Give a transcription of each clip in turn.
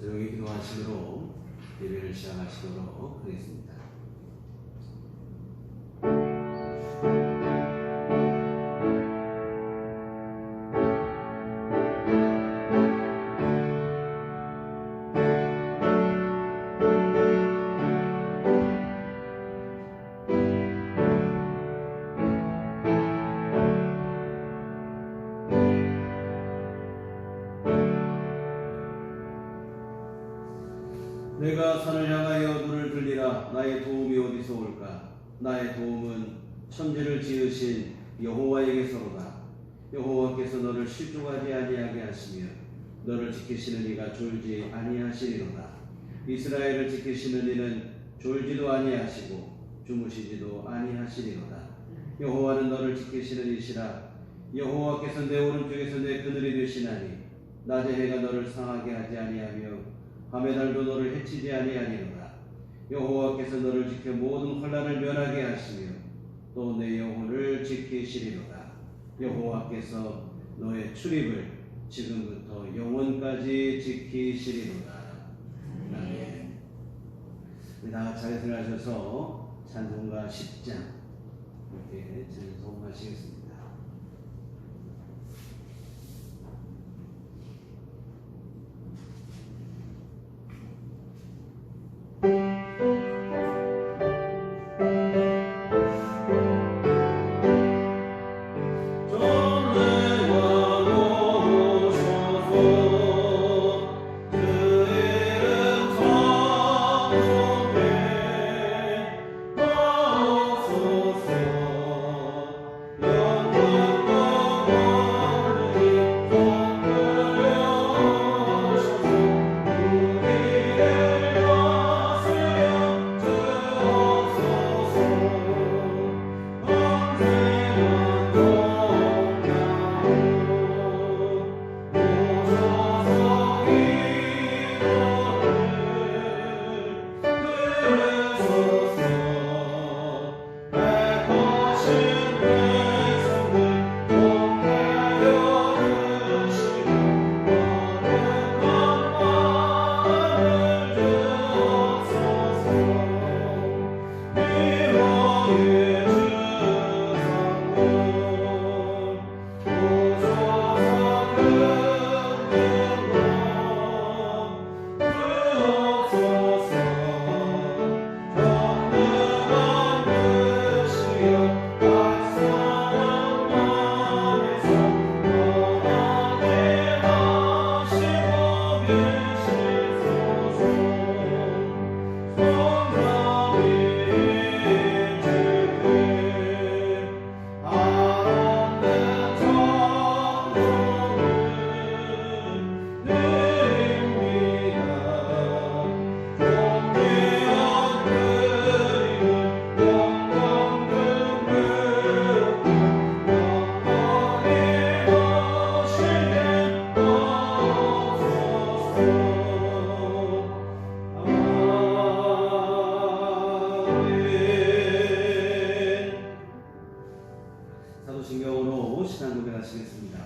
조용히 기도하시므로 예배를 시작하시도록 하겠습니다. 내가 산을 향하여 눈을 들리라. 나의 도움이 어디서 올까? 나의 도움은 천지를 지으신 여호와에게서로다. 여호와께서 너를 실족하지 아니하게 하시며 너를 지키시는 이가 졸지 아니하시리로다. 이스라엘을 지키시는 이는 졸지도 아니하시고 주무시지도 아니하시리로다. 여호와는 너를 지키시는 이시라. 여호와께서 내 오른쪽에서 내 그늘이 되시나니 낮에 해가 너를 상하게 하지 아니하며 밤의 달도 너를 해치지 아니하리로다. 여호와께서 너를 지켜 모든 환난을 면하게 하시며 또 내 영혼을 지키시리로다. 여호와께서 너의 출입을 지금부터 영원까지 지키시리로다. 아멘. 우리 다 같이 자리에 들어가셔서 찬송가 10장 이렇게 찬송하시겠습니다. 사도신경으로 신앙 고백하시겠습니다.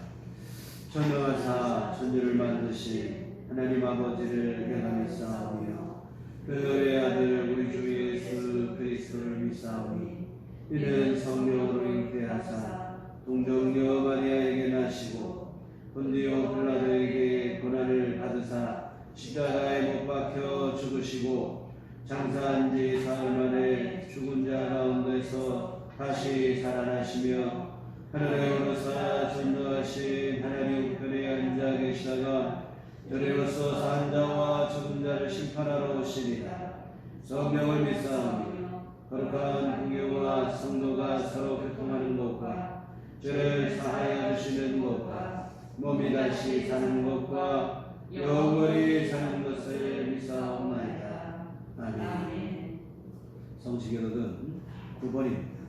전능하사 천지를 만드신 하나님 아버지를 경함있사오며 그의 아들 우리 주 예수 그리스도를 믿사오니 이는 성령으로 잉태하사 동정녀 마리아에게 나시고 본디오 빌라도에게 고난을 받으사 십자가에 못 박혀 죽으시고 장사한 지 사흘 만에 죽은 자 가운데서 다시 살아나시며 하늘에 오르사 전능하신 하나님 우편에 앉아 계시다가 저리로서 산 자와 죽은 자를 심판하러 오시리라. 성령을 믿사오며 거룩한 공교와 성도가 서로 교통하는 것과 죄를 사하여 주시는 것과 몸이 다시 사는 것과 영원히 사는 것을 믿사옵나이다. 아멘. 성시교독은 9번입니다.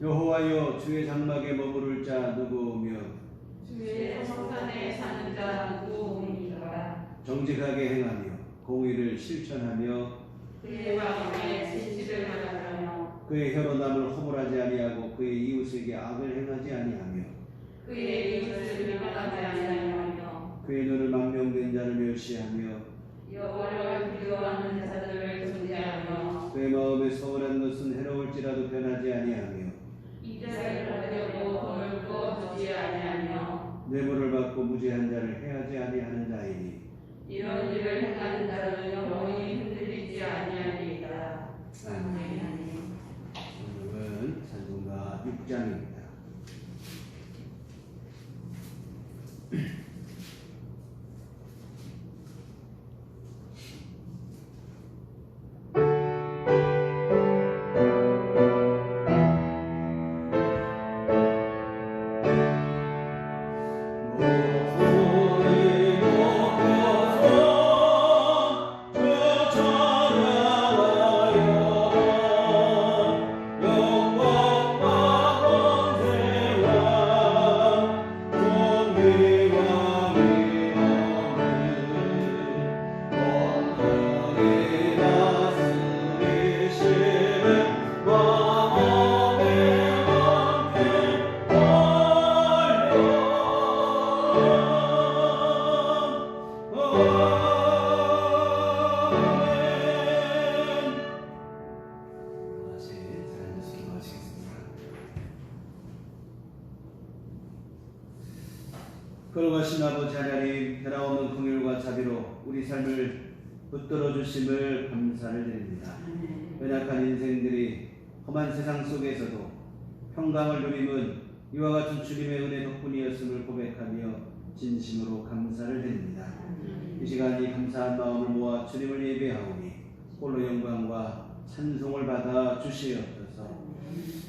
여호와여 주의 장막에 머무를 자 누구며 주의 정직하게 행하며 공의를 실천하며 그의 마음에 진실을 말하며 그의 혀로 남을 허물하지 아니하고 그의 이웃에게 악을 행하지 아니하며 그의 이웃을 비방하지 아니하며 그의 눈을 망명된 자를 멸시하며 여호와를 두려워하는 자들을 존대하며 그의 마음에 서운한 것은 해로울지라도 변하지 아니하며 입자를 하려고 검을 꾸어주지 아니하며 뇌물을 받고 무죄한 자를 해하지 아니하는 자이니 이런 일을 행하는 자는 영원히 흔들리지 아니하리이다. 아멘. 오늘은 찬송가 6장입니다. 걸어가신 아버지 하나님, 변함없는 긍휼과 자비로 우리 삶을 붙들어 주심을 감사를 드립니다. 연약한 인생들이 험한 세상 속에서도 평강을 누림은 이와 같은 주님의 은혜 덕분이었음을 고백하며 진심으로 감사를 드립니다. 이 시간 이 감사한 마음을 모아 주님을 예배하오니 홀로 영광과 찬송을 받아 주시옵소서.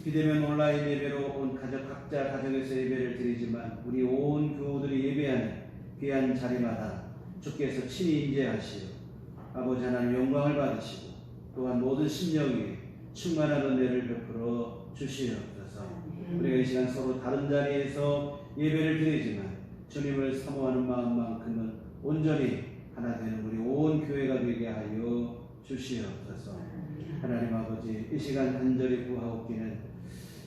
비대면 온라인 예배로 온 가족 각자 가정에서 예배를 드리지만 우리 온 교우들이 예배하는 귀한 자리마다 주께서 친히 임재하시어 아버지 하나님 영광을 받으시고 또한 모든 심령 위에 충만한 은혜를 베풀어 주시옵소서. 우리가 이 시간 서로 다른 자리에서 예배를 드리지만 주님을 사모하는 마음만큼은 온전히 하나 되는 우리 온 교회가 되게 하여 주시옵소서. 하나님 아버지, 이 시간 간절히 구하옵기는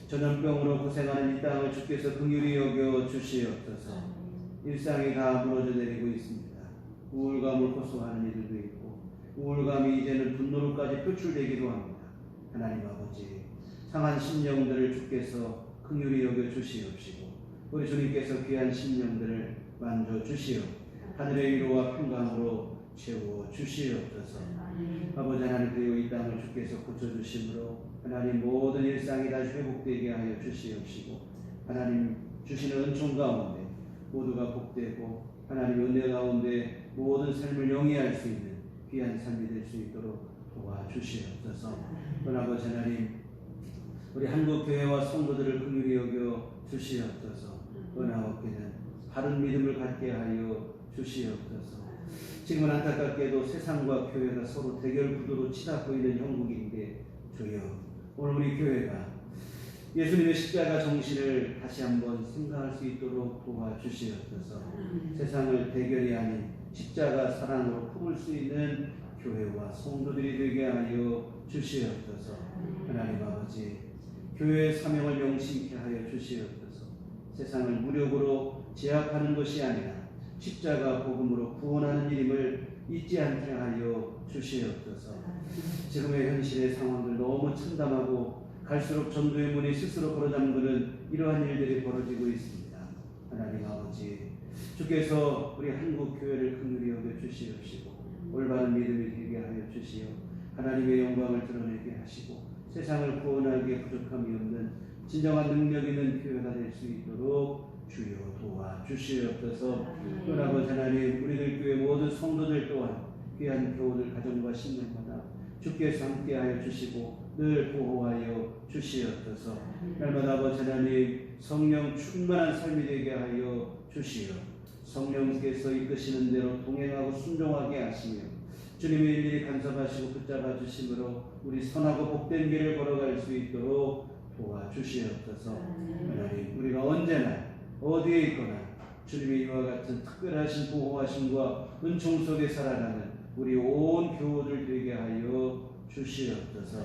전염병으로 고생하는 이 땅을 주께서 긍휼히 여겨 주시옵소서. 일상이 다 무너져 내리고 있습니다. 우울감을 호소하는 이들도 있고 우울감이 이제는 분노로까지 표출되기도 합니다. 하나님 아버지, 상한 심령들을 주께서 긍휼히 여겨 주시옵시고 우리 주님께서 귀한 심령들을 만져 주시어 하늘의 위로와 평강으로 채워 주시옵소서. 아버지 하나님, 그리고 이 땅을 주께서 고쳐주심으로 하나님 모든 일상이 다시 회복되게 하여 주시옵시고 하나님 주시는 은총 가운데 모두가 복되고 하나님 은혜 가운데 모든 삶을 영위할 수 있는 귀한 삶이 될 수 있도록 도와주시옵소서. 아버지 하나님, 우리 한국교회와 성도들을 긍휼히 여겨 주시옵소서. 은하옵기는 바른 믿음을 갖게 하여 주시옵소서. 지금은 안타깝게도 세상과 교회가 서로 대결 구도로 치닫고 있는 형국인데 주여, 오늘 우리 교회가 예수님의 십자가 정신을 다시 한번 생각할 수 있도록 도와주시옵소서. 세상을 대결이 아닌 십자가 사랑으로 품을 수 있는 교회와 성도들이 되게 하여 주시옵소서. 하나님 아버지, 교회의 사명을 명심케 하여 주시옵소서. 세상을 무력으로 제압하는 것이 아니라 십자가 복음으로 구원하는 일임을 잊지 않게 하여 주시옵소서. 지금의 현실의 상황들 너무 참담하고 갈수록 전도의 문이 스스로 걸어잠그는 이러한 일들이 벌어지고 있습니다. 하나님 아버지, 주께서 우리 한국 교회를 긍휼히 여겨 주시옵시고 올바른 믿음이 되게 하여 주시어 하나님의 영광을 드러내게 하시고 세상을 구원하기에 부족함이 없는 진정한 능력 있는 교회가 될 수 있도록 주여 도와주시옵소서. 또 아버지 하나님, 우리들 교회 모든 성도들 또한 귀한 교우들 가정과 신령마다 주께서 함께하여 주시고 늘 보호하여 주시옵소서. 날마다 아버지 하나님, 성령 충만한 삶이 되게 하여 주시어 성령께서 이끄시는 대로 동행하고 순종하게 하시며 주님의 일일이 간섭하시고 붙잡아 주심으로 우리 선하고 복된 길을 걸어갈 수 있도록 도와주시옵소서. 하나님, 우리가 언제나 어디에 있거나 주님의 이와 같은 특별하신 보호하심과 은총 속에 살아가는 우리 온 교우들 되게 하여 주시옵소서.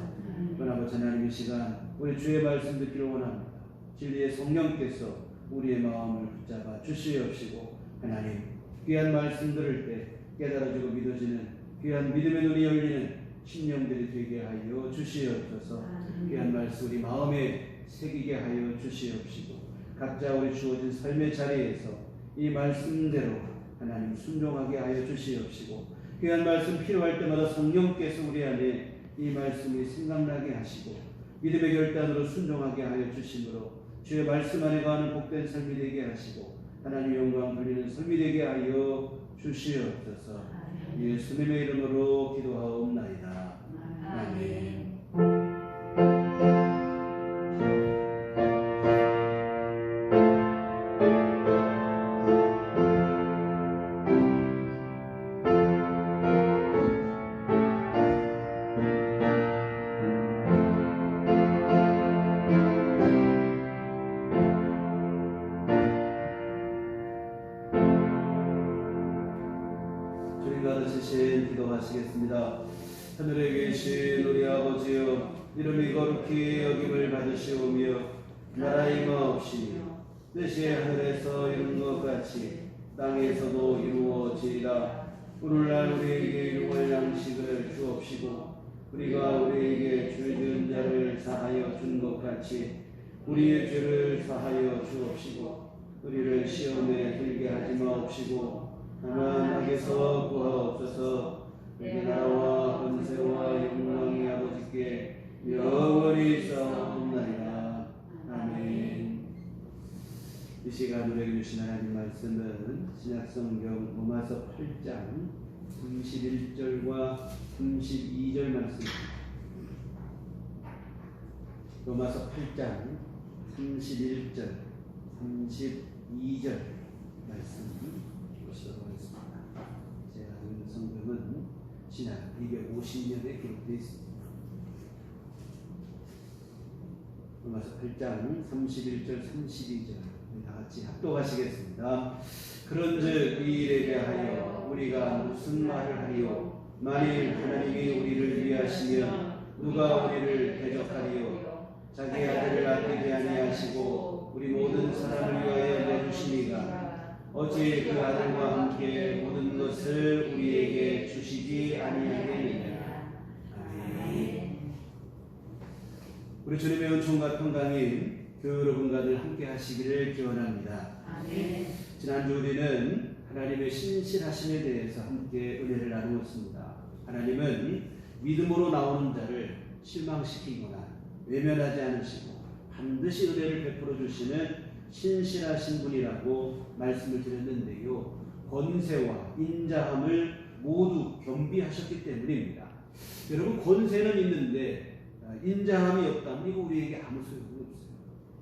아버지 하나님, 이 시간 우리 주의 말씀 듣기를 원합니다. 진리의 성령께서 우리의 마음을 붙잡아 주시옵시고, 하나님 귀한 말씀 들을 때 깨달아지고 믿어지는 귀한 믿음의 눈이 열리는 심령들이 되게 하여 주시옵소서. 귀한 말씀 우리 마음에 새기게 하여 주시옵시고, 각자 우리 주어진 삶의 자리에서 이 말씀대로 하나님 순종하게 하여 주시옵시고, 귀한 말씀 필요할 때마다 성령께서 우리 안에 이 말씀이 생각나게 하시고 믿음의 결단으로 순종하게 하여 주심으로 주의 말씀 안에 거하는 복된 삶이 되게 하시고 하나님 영광 돌리는 삶이 되게 하여 주시옵소서. 예수님의 이름으로 기도하옵나이다. 아멘. 받으시신 기도하시겠습니다. 하늘에 계신 우리 아버지여, 이름이 거룩히 여김을 받으시오며 나라 임하옵시며 뜻이 하늘에서 이룬 것 같이 땅에서도 이루어지이다. 오늘날 우리에게 일용할 양식을 주옵시고, 우리가 우리에게 죄 지은 자를 사하여 준 것 같이 우리의 죄를 사하여 주옵시고, 우리를 시험에 들게 하지 마옵시고 다만 악에서 구하옵소서. 내 나라와 권세와 영광이 아버지께 영원히 있사옵나이다. 아멘. 이 시간 우리에게 주신 하나님 말씀은 신약성경 로마서 8장 31절과 32절 말씀입니다. 로마서 8장 31절 32절 말씀 보시도록 하겠습니다. 제가 읽은 성경은 신약 250년에 기록되어 있습니다. 로마서 8장 31절 32절 다 같이 합독하시겠습니다. 그런즉 이 일에 대하여 우리가 무슨 말을 하리요? 만일 하나님이 우리를 위하시면 누가 우리를 대적하리요? 자기 아들을 아끼지 아니하시고 우리 모든 사람을 위하여 내주시니가 어찌 그 아들과 함께 모든 것을 우리에게 주시지 아니하겠느냐. 아멘. 우리 주님의 은총과 평강이 교회 여러분과 늘 함께 하시기를 기원합니다. 아멘. 지난주 우리는 하나님의 신실하심에 대해서 함께 은혜를 나누었습니다. 하나님은 믿음으로 나오는 자를 실망시키거나 외면하지 않으시고 반드시 은혜를 베풀어 주시는 신실하신 분이라고 말씀을 드렸는데요. 권세와 인자함을 모두 겸비하셨기 때문입니다. 여러분, 권세는 있는데 인자함이 없다면 이거 우리에게 아무 소용이 없어요.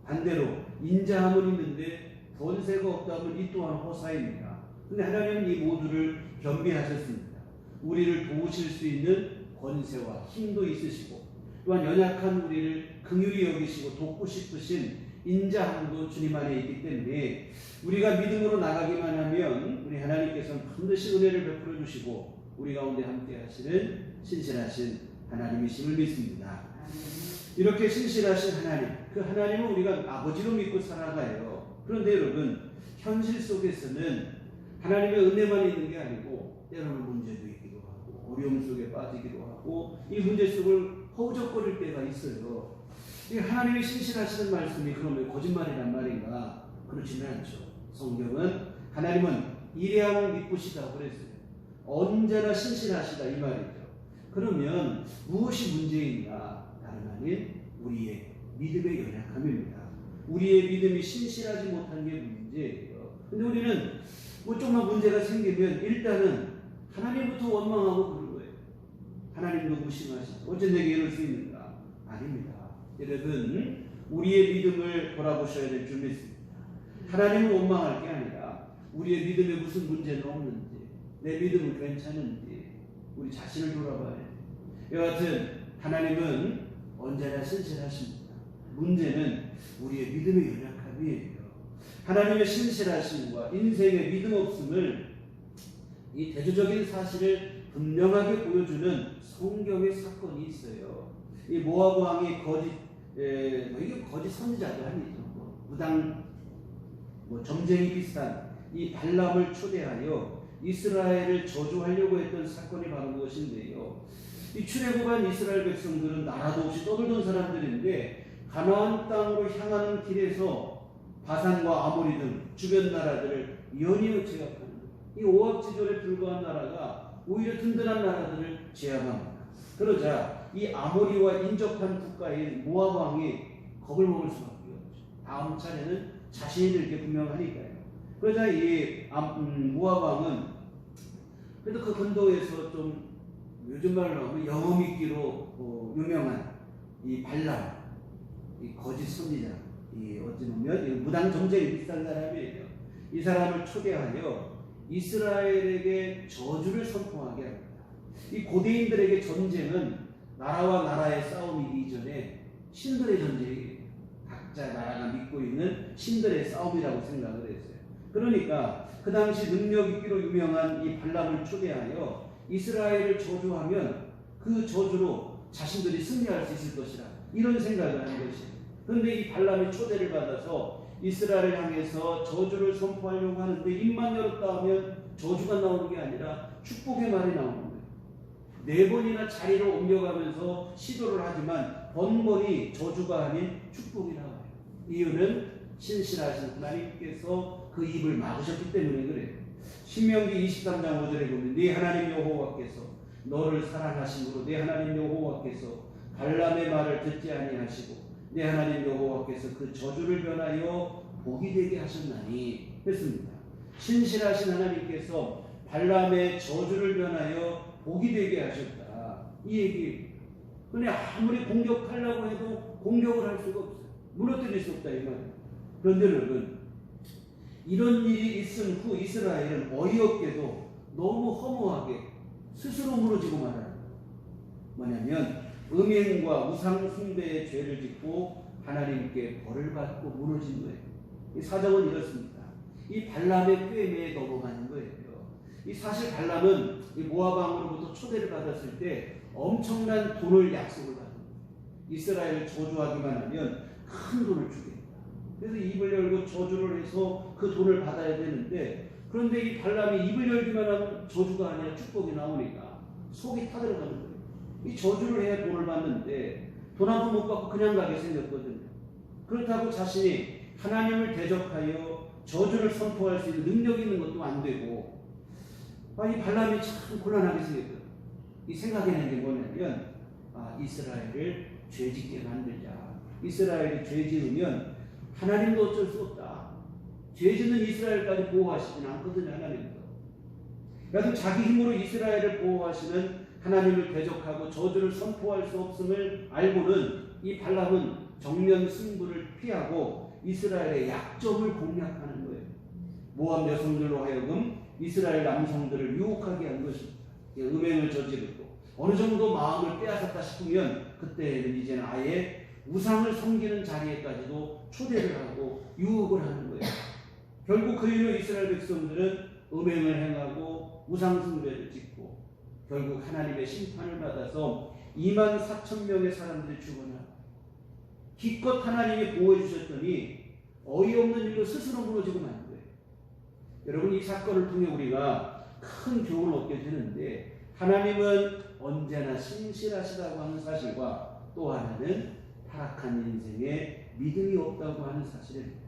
반대로 인자함은 있는데 권세가 없다면 이 또한 허사입니다. 그런데 하나님은 이 모두를 겸비하셨습니다. 우리를 도우실 수 있는 권세와 힘도 있으시고 또한 연약한 우리를 긍휼히 여기시고 돕고 싶으신 인자함도 주님 안에 있기 때문에 우리가 믿음으로 나가기만 하면 우리 하나님께서는 반드시 은혜를 베풀어 주시고 우리 가운데 함께 하시는 신실하신 하나님이심을 믿습니다. 이렇게 신실하신 하나님, 그 하나님은 우리가 아버지로 믿고 살아가요. 그런데 여러분, 현실 속에서는 하나님의 은혜만 있는 게 아니고 때로는 문제도 있기도 하고 어려움 속에 빠지기도 하고 이 문제 속을 허우적거릴 때가 있어요. 하나님의 신실하시는 말씀이 그러면 거짓말이란 말인가? 그렇지는 않죠. 성경은 하나님은 일양 미쁘시다 그랬어요. 언제나 신실하시다 이 말이죠. 그러면 무엇이 문제인가? 다름 아닌 우리의 믿음의 연약함입니다. 우리의 믿음이 신실하지 못한 게 문제예요. 근데 우리는 뭐 조금만 문제가 생기면 일단은 하나님부터 원망하고 그런 거예요. 하나님도 무심하시고 어째 내게 이럴 수 있는가? 아닙니다. 여러분, 우리의 믿음을 돌아보셔야 될 줄 믿습니다. 하나님을 원망할 게 아니라 우리의 믿음에 무슨 문제는 없는지, 내 믿음은 괜찮은지 우리 자신을 돌아봐야 돼요. 여하튼 하나님은 언제나 신실하십니다. 문제는 우리의 믿음의 연약함이에요. 하나님의 신실하심과 인생의 믿음 없음을 이 대조적인 사실을 분명하게 보여주는 성경의 사건이 있어요. 이 모압 왕이 이게 거짓 선지자도 아니죠. 무당 점쟁이 비슷한 이 발람을 초대하여 이스라엘을 저주하려고 했던 사건이 바로 무엇인데요. 이 출애굽한 이스라엘 백성들은 나라도 없이 떠돌던 사람들인데 가나안 땅으로 향하는 길에서 바산과 아모리 등 주변 나라들을 연이어 제압하는 이 오합지졸에 불과한 나라가 오히려 든든한 나라들을 제압합니다. 그러자 이 아모리와 인접한 국가인 모압 왕이 겁을 먹을 수밖에 없죠. 다음 차례는 자신이 될 게 분명하니까요. 그러자 이 모압 왕은 그래도 그 근도에서 좀 요즘 말로 하면 영어믿기로 유명한 이 발람, 이 거짓 선지자, 이 어찌 보면 무당 점쟁이 비슷한 사람이에요. 이 사람을 초대하여 이스라엘에게 저주를 선포하게 합니다. 이 고대인들에게 전쟁은 나라와 나라의 싸움이기 이전에 신들의 전쟁이에요. 각자 나라가 믿고 있는 신들의 싸움이라고 생각을 했어요. 그러니까 그 당시 능력 있기로 유명한 이 발람을 초대하여 이스라엘을 저주하면 그 저주로 자신들이 승리할 수 있을 것이라 이런 생각을 하는 것이에요. 그런데 이 발람의 초대를 받아서 이스라엘을 향해서 저주를 선포하려고 하는데 입만 열었다 하면 저주가 나오는 게 아니라 축복의 말이 나오는 거예요. 4번이나 자리를 옮겨가면서 시도를 하지만 번번이 저주가 아닌 축복이 나와요. 이유는 신실하신 하나님께서 그 입을 막으셨기 때문에 그래요. 신명기 23장 5절에 보면 네 하나님 여호와께서 너를 사랑하심으로 네 하나님 여호와께서 발람의 말을 듣지 아니하시고 네 하나님 여호와께서 그 저주를 변하여 복이 되게 하셨나니 했습니다. 신실하신 하나님께서 발람의 저주를 변하여 복이 되게 하셨다. 이 얘기. 그런데 아무리 공격하려고 해도 공격을 할 수가 없어요. 무너뜨릴 수 없다 이 말이에요. 그런데 여러분 이런 일이 있은 후 이스라엘은 어이없게도 너무 허무하게 스스로 무너지고 말아요. 뭐냐면 음행과 우상 숭배의 죄를 짓고 하나님께 벌을 받고 무너진 거예요. 이 사정은 이렇습니다. 이 발람의 꾀매에 넘어가는 거예요. 이 사실 발람은 이 모압 왕으로부터 초대를 받았을 때 엄청난 돈을 약속을 받은 거예요. 이스라엘을 저주하기만 하면 큰 돈을 주겠다. 그래서 입을 열고 저주를 해서 그 돈을 받아야 되는데 그런데 이 발람이 입을 열기만 하면 저주가 아니라 축복이 나오니까 속이 타들어가는 거예요. 이 저주를 해야 돈을 받는데 돈 한 푼 못 받고 그냥 가게 생겼거든요. 그렇다고 자신이 하나님을 대적하여 저주를 선포할 수 있는 능력이 있는 것도 안 되고 이 발람이 참 곤란하게 생겼거든요. 이 생각해낸 게 뭐냐면 이스라엘을 죄짓게 만들자. 이스라엘이 죄 지으면 하나님도 어쩔 수 없다. 죄 짓는 이스라엘까지 보호하시진 않거든요. 하나님도. 그래서 자기 힘으로 이스라엘을 보호하시는 하나님을 대적하고 저주를 선포할 수 없음을 알고는 이 발람은 정면 승부를 피하고 이스라엘의 약점을 공략하는 거예요. 모압 여성들로 하여금 이스라엘 남성들을 유혹하게 한 것입니다. 음행을 저지르고 어느 정도 마음을 빼앗았다 싶으면 그때는 이제는 아예 우상을 섬기는 자리에까지도 초대를 하고 유혹을 하는 거예요. 결국 그 이후로 이스라엘 백성들은 음행을 행하고 우상 숭배를 짓고 결국 하나님의 심판을 받아서 24,000명의 사람들이 죽어나 기껏 하나님이 보호해 주셨더니 어이없는 일로 스스로 무너지고 마는 거예요. 여러분 이 사건을 통해 우리가 큰 교훈을 얻게 되는데 하나님은 언제나 신실하시다고 하는 사실과 또 하나는 타락한 인생에 믿음이 없다고 하는 사실입니다.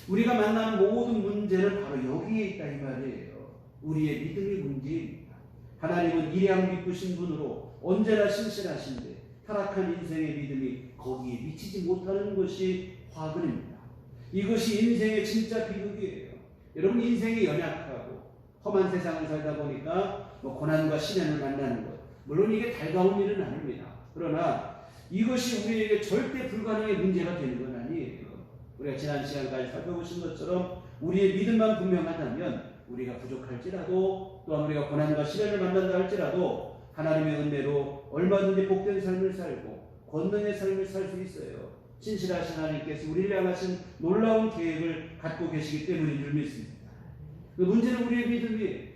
우리가 만나는 모든 문제는 바로 여기에 있다 이 말이에요. 우리의 믿음이 문제입니다. 하나님은 일양 기쁘신 분으로 언제나 신실하신데 타락한 인생의 믿음이 거기에 미치지 못하는 것이 화근입니다. 이것이 인생의 진짜 비극이에요. 여러분 인생이 연약하고 험한 세상을 살다 보니까 고난과 시련을 만나는 것 물론 이게 달가운 일은 아닙니다. 그러나 이것이 우리에게 절대 불가능의 문제가 되는 건 아니에요. 우리가 지난 시간까지 살펴보신 것처럼 우리의 믿음만 분명하다면 우리가 부족할지라도 또한 우리가 고난과 시련을 만난다 할지라도 하나님의 은혜로 얼마든지 복된 삶을 살고 권능의 삶을 살 수 있어요. 신실하신 하나님께서 우리를 향하신 놀라운 계획을 갖고 계시기 때문인 줄 믿습니다. 그 문제는 우리의 믿음이에요.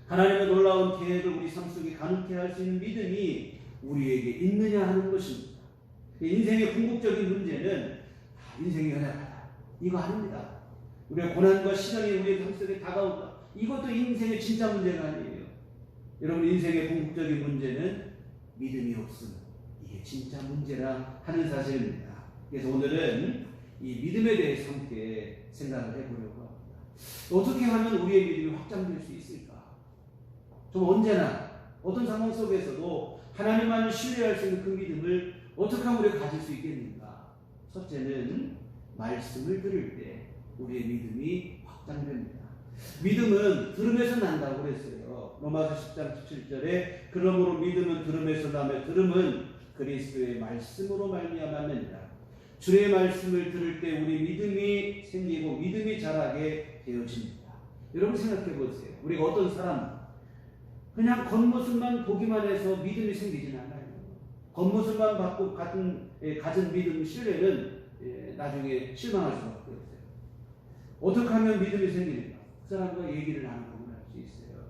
하나님의 놀라운 계획을 우리 삶 속에 가능케 할 수 있는 믿음이 우리에게 있느냐 하는 것입니다. 인생의 궁극적인 문제는 인생이 연약하다 이거 아닙니다. 우리의 고난과 시련이 우리의 삶 속에 다가온다. 이것도 인생의 진짜 문제가 아니에요. 여러분, 인생의 궁극적인 문제는 믿음이 없음. 이게 진짜 문제라 하는 사실입니다. 그래서 오늘은 이 믿음에 대해서 함께 생각을 해보려고 합니다. 어떻게 하면 우리의 믿음이 확장될 수 있을까? 좀 언제나 어떤 상황 속에서도 하나님만을 신뢰할 수 있는 그 믿음을 어떻게 하면 우리가 가질 수 있겠는가? 첫째는 말씀을 들을 때 우리의 믿음이 확장됩니다. 믿음은 들음에서 난다고 그랬어요. 로마서 10장 17절에 그러므로 믿음은 들음에서 나며 들음은 그리스도의 말씀으로 말미암았느니라. 주의 말씀을 들을 때 우리 믿음이 생기고 믿음이 자라게 되어집니다. 여러분 생각해 보세요. 우리가 어떤 사람 그냥 겉모습만 보기만 해서 믿음이 생기진 않아요. 겉모습만 받고 가진 믿음, 신뢰는 나중에 실망할 수밖에 없어요. 어떻게 하면 믿음이 생기는가? 그 사람과 얘기를 나눠보면 알 수 있어요.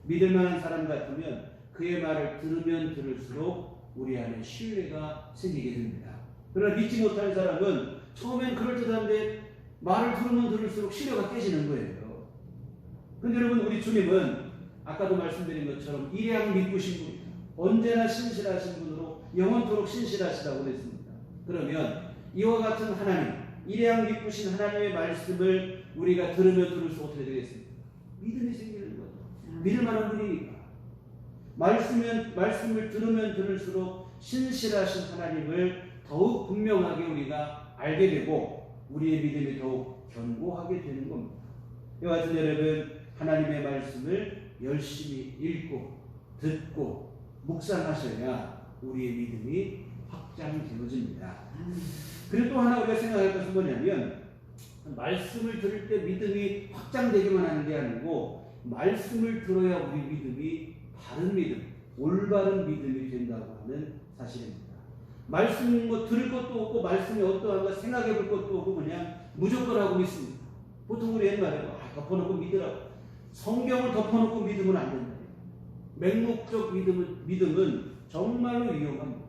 믿을 만한 사람 같으면 그의 말을 들으면 들을수록 우리 안에 신뢰가 생기게 됩니다. 그러나 믿지 못하는 사람은 처음엔 그럴듯한데 말을 들으면 들을수록 신뢰가 깨지는 거예요. 그런데 여러분, 우리 주님은 아까도 말씀드린 것처럼 일양 믿으신 분이다. 언제나 신실하신 분으로 영원토록 신실하시다고 그랬습니다. 그러면 이와 같은 하나님, 일양 믿으신 하나님의 말씀을 우리가 들으면 들을수록 어떻게 되겠습니까? 믿음이 생기는 거죠. 믿을 만한 분이니까. 말씀을 들으면 들을수록 신실하신 하나님을 더욱 분명하게 우리가 알게 되고 우리의 믿음이 더욱 견고하게 되는 겁니다. 이와 같은 여러분, 하나님의 말씀을 열심히 읽고 듣고 묵상하셔야 우리의 믿음이 확장되어집니다. 그리고 또 하나 우리가 생각할 것은 뭐냐면 말씀을 들을 때 믿음이 확장되기만 하는 게 아니고 말씀을 들어야 우리 믿음이 바른 믿음, 올바른 믿음이 된다고 하는 사실입니다. 말씀 들을 것도 없고 말씀이 어떠한가 생각해 볼 것도 없고 그냥 무조건 하고 믿습니다. 보통 우리 옛말에 덮어놓고 믿으라고. 성경을 덮어놓고 믿으면 안 된다. 맹목적 믿음은 정말로 위험합니다.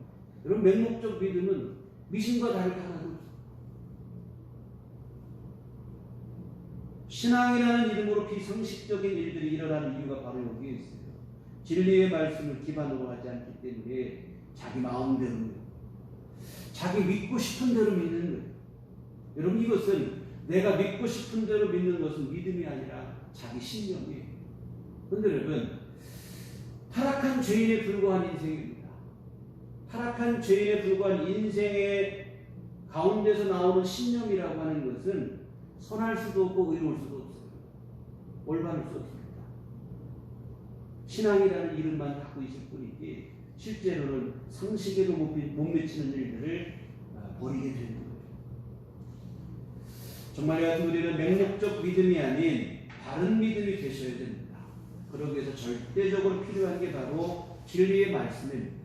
여러분, 맹목적 믿음은 미신과 다를 게 하나도 없어요. 신앙이라는 이름으로 비상식적인 일들이 일어나는 이유가 바로 여기에 있어요. 진리의 말씀을 기반으로 하지 않기 때문에 자기 마음대로 자기 믿고 싶은 대로 믿는 거예요. 여러분, 이것은 내가 믿고 싶은 대로 믿는 것은 믿음이 아니라 자기 신념이에요. 그런데 여러분, 타락한 죄인에 불과한 인생입니다. 타락한 죄인에 불과한 인생의 가운데서 나오는 신념이라고 하는 것은 선할 수도 없고 의로울 수도 없어요. 올바를 수 없습니다. 신앙이라는 이름만 갖고 있을 뿐이지 실제로는 상식에도 못 미치는 일들을 벌이게 되는 거예요. 정말 이 같은 우리는 맹목적 믿음이 아닌 바른 믿음이 되셔야 됩니다. 그러기 위해서 절대적으로 필요한 게 바로 진리의 말씀입니다.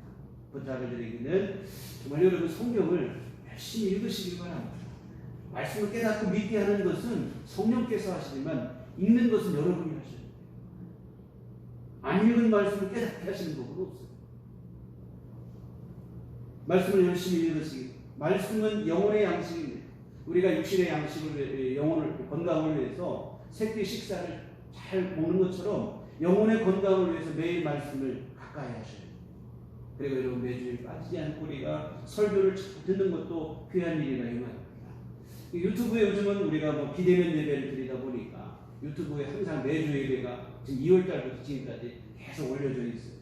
부탁을 드리기는 정말 여러분 성경을 열심히 읽으시길 바랍니다. 말씀을 깨닫고 믿게 하는 것은 성령께서 하시지만 읽는 것은 여러분이 하셔야 돼요. 안 읽은 말씀을 깨닫게 하시는 법은 없어요. 말씀을 열심히 읽으시기. 말씀은 영혼의 양식입니다. 우리가 육신의 양식을 영혼을 건강을 위해서 새끼 식사를 잘 먹는 것처럼 영혼의 건강을 위해서 매일 말씀을 가까이 하셔야 돼요. 그리고 여러분 매주일 빠지지 않고 우리가 설교를 듣는 것도 귀한 일이라 이 말입니다. 유튜브에 요즘은 우리가 비대면 예배를 드리다 보니까 유튜브에 항상 매주 예배가 지금 2월달부터 지금까지 계속 올려져 있어요.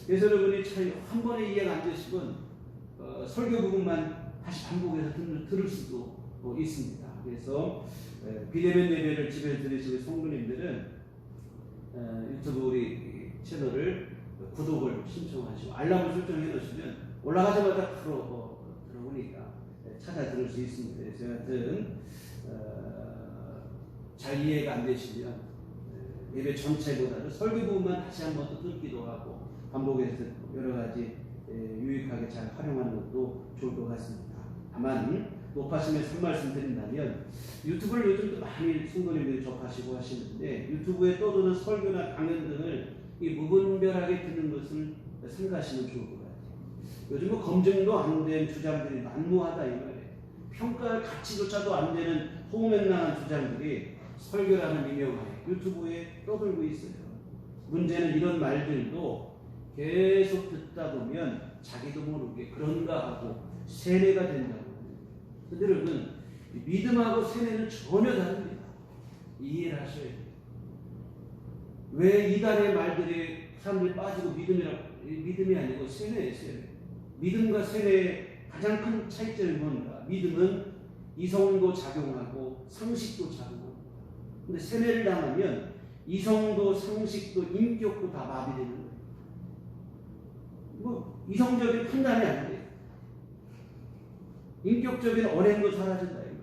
그래서 여러분이 한 번에 이해가 안 되시면 설교 부분만 다시 반복해서 들을 수도 있습니다. 그래서 비대면 예배를 집에서 들으시는 성도님들은 유튜브 우리 채널을 구독을 신청하시고 알람을 설정해 놓으시면 올라가자마자 바로 들어오니까 찾아 들을 수 있습니다. 그래서 여하튼 잘 이해가 안 되시면 예배 전체보다도 설교 부분만 다시 한번 또 듣기도 하고 반복해서 듣고 여러 가지 유익하게 잘 활용하는 것도 좋을 것 같습니다. 다만 높아심에서 한 말씀 드린다면 유튜브를 요즘 또 많이 성도님들이 접하시고 하시는데 유튜브에 떠도는 설교나 강연 등을 이 무분별하게 듣는 것을 생각하시면 좋을 것 같아요. 요즘 뭐 검증도 안 된 주장들이 난무하다 이 말이에요. 평가할 가치조차도 안 되는 홍맹랑한 주장들이 설교라는 이명하에 유튜브에 떠들고 있어요. 문제는 이런 말들도 계속 듣다 보면 자기도 모르게 그런가 하고 세뇌가 된다고. 근데 여러분 믿음하고 세뇌는 전혀 다릅니다. 이해를 하셔야 돼요. 왜 이단의 말들이 사람들이 빠지고 믿음이 아니고 세뇌예요. 세뇌. 믿음과 세뇌의 가장 큰 차이점이 뭔가? 믿음은 이성도 작용하고 상식도 작용하고. 근데 세뇌를 당하면 이성도 상식도 인격도 다 마비되는 거예요. 뭐 이성적인 판단이 안 돼요. 인격적인 언행도 사라진다 이거예요.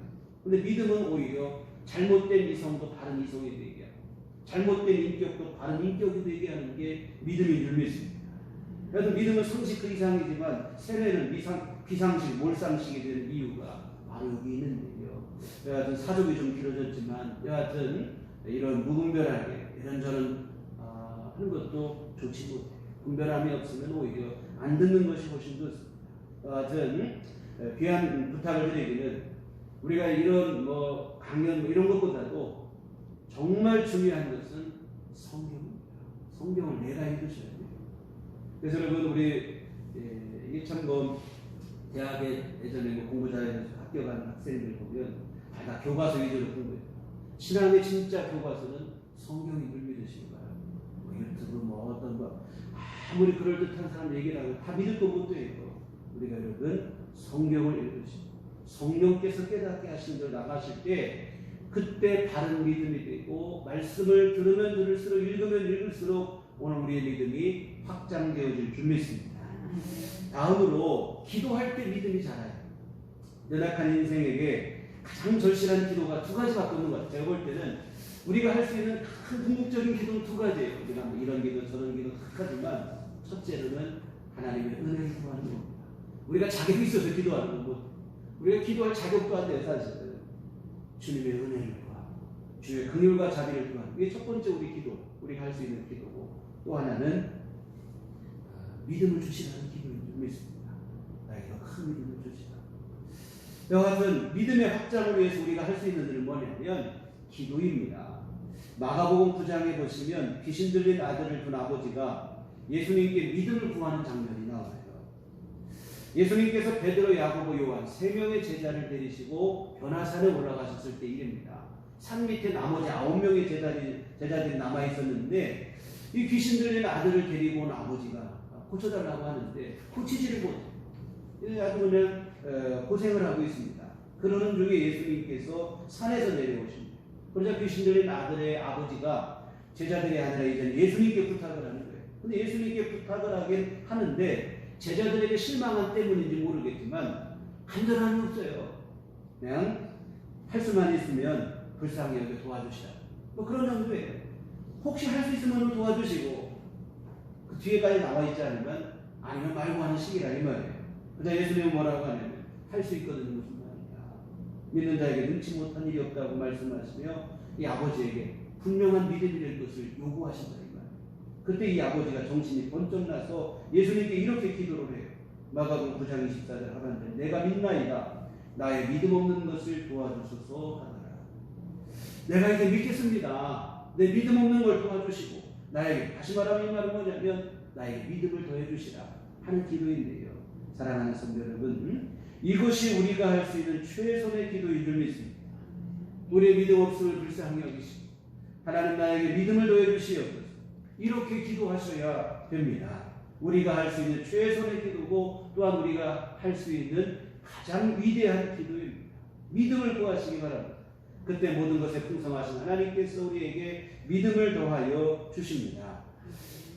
근데 믿음은 오히려 잘못된 이성도 바른 이성이 되게 하고 잘못된 인격도 바른 인격이 되게 하는 게 믿음인 줄 믿습니다. 그래도 믿음은 상식 그 이상이지만 세뇌는 비상식, 몰상식이 되는 이유가 바로 여기 있는데요. 여하튼 사족이 좀 길어졌지만 여하튼 이런 무분별하게 이런저런 하는 것도 좋지 못해요. 분별함이 없으면 오히려 안 듣는 것이 훨씬 좋습니다. 여하튼 귀한 부탁을 드리기는 우리가 이런 뭐 강연 이런 것보다도 정말 중요한 것은 성경입니다. 성경을 내가 읽으셔야 돼요. 그래서 여러분 우리 이게 참 뭐 대학에 예전에 뭐 공부 잘해서 합격한 학생들 보면 다 교과서 위주로 공부해요. 신앙의 진짜 교과서는 성경인 줄 믿으시기 바랍니다. 뭐 유튜브 뭐 어떤 거 아무리 그럴듯한 사람 얘기를 하고 다 믿을 것도 해요. 우리가 여러분 성경을 읽으시고 성령께서 깨닫게 하신 대로 나가실 때 그때 바른 믿음이 되고 말씀을 들으면 들을수록 읽으면 읽을수록 오늘 우리의 믿음이 확장되어질 줄 믿습니다. 다음으로 기도할 때 믿음이 자라요. 연약한 인생에게 가장 절실한 기도가 두 가지밖에 없는 것 같아요. 제가 볼 때는 우리가 할 수 있는 큰 궁극적인 기도는 두 가지예요. 우리가 뭐 이런 기도 저런 기도 하지만 첫째로는 하나님의 은혜를 구하는 겁니다. 우리가 자격이 있어서 기도하는 거고 우리가 기도할 자격도 안 돼요. 사실은 주님의 은혜를 구하고 주의 긍휼과 자비를 구하는 이게 첫 번째 우리 기도, 우리가 할 수 있는 기도고 또 하나는 믿음을 주시라는 기도인 줄 믿습니다. 나에게 큰 믿음을 주시라. 여하튼 믿음의 확장을 위해서 우리가 할 수 있는 일은 뭐냐면 기도입니다. 마가복음 9장에 보시면 귀신 들린 아들을 둔 아버지가 예수님께 믿음을 구하는 장면이 나와요. 예수님께서 베드로, 야고보, 요한 세 명의 제자를 데리시고 변화산에 올라가셨을 때 일입니다. 산 밑에 나머지 9명의 제자들이 남아 있었는데 이 귀신 들린 아들을 데리고 온 아버지가 고쳐달라고 하는데 고치지를 못해요. 아주 그냥 고생을 하고 있습니다. 그러는 중에 예수님께서 산에서 내려오십니다. 그러자 귀신 들린 아들의 아버지가 제자들이 아니라 이제 예수님께 부탁을 하는 거예요. 근데 예수님께 부탁을 하긴 하는데 제자들에게 실망한 때문인지 모르겠지만 간절함이 없어요. 그냥 할 수만 있으면 불쌍히 여겨 도와주시라. 뭐 그런 정도예요. 혹시 할 수 있으면 도와주시고 그 뒤에까지 나와 있지 않으면 아니면 말고 하는 시기라 이 말이에요. 그러자 예수님은 뭐라고 하냐면 할 수 있거든요. 무슨 말이냐. 믿는 자에게 눈치 못한 일이 없다고 말씀하시며 이 아버지에게 분명한 믿음이 될 것을 요구하신다 이 말이에요. 그때 이 아버지가 정신이 번쩍 나서 예수님께 이렇게 기도를 해요. 마가복음 9장 24절 하반절 내가 믿나이다. 나의 믿음 없는 것을 도와주소서 하더라. 내가 이제 믿겠습니다. 내 믿음 없는 걸 도와주시고 나에게 다시 말하면 이 말은 뭐냐면 나에게 믿음을 더해주시라 하는 기도인데요. 사랑하는 성도 여러분 이것이 우리가 할 수 있는 최선의 기도인 줄 믿습니다. 우리의 믿음 없음을 불쌍히 여기시고 하나님 나에게 믿음을 더해주시옵소서 이렇게 기도하셔야 됩니다. 우리가 할 수 있는 최선의 기도고 또한 우리가 할 수 있는 가장 위대한 기도입니다. 믿음을 구하시기 바랍니다. 그때 모든 것에 풍성하신 하나님께서 우리에게 믿음을 더하여 주십니다.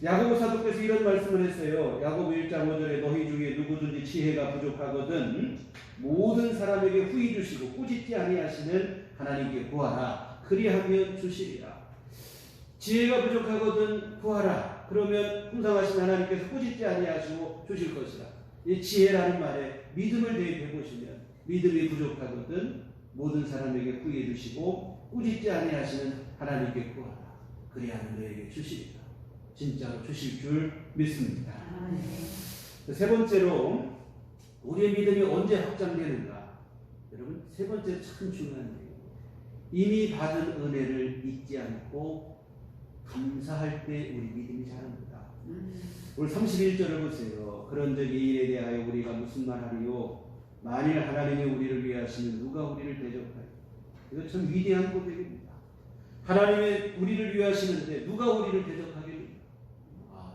야고보 사도께서 이런 말씀을 했어요. 야고보 1장 5절에 너희 중에 누구든지 지혜가 부족하거든 모든 사람에게 후히 주시고 꾸짖지 아니하시는 하나님께 구하라. 그리하면 주시리라. 지혜가 부족하거든 구하라. 그러면 풍성하신 하나님께서 꾸짖지 아니하시고 주실 것이라. 이 지혜라는 말에 믿음을 대입해 보시면 믿음이 부족하거든 모든 사람에게 구해 주시고 꾸짖지 아니하시는 하나님께 구하라. 그리하면 너에게 주시리라. 진짜로 주실 줄 믿습니다. 세 번째로 우리의 믿음이 언제 확장되는가? 여러분 세 번째 참 중요한데요. 이미 받은 은혜를 잊지 않고 감사할 때 우리 믿음이 자랍니다. 오늘 31절을 보세요. 그런 적이 이 일에 대하여 우리가 무슨 말하리요? 만일 하나님이 우리를 위하시면 누가 우리를 대적하리요? 이거 참 위대한 고백입니다. 하나님이 우리를 위하시는데 누가 우리를 대적하겠습니까?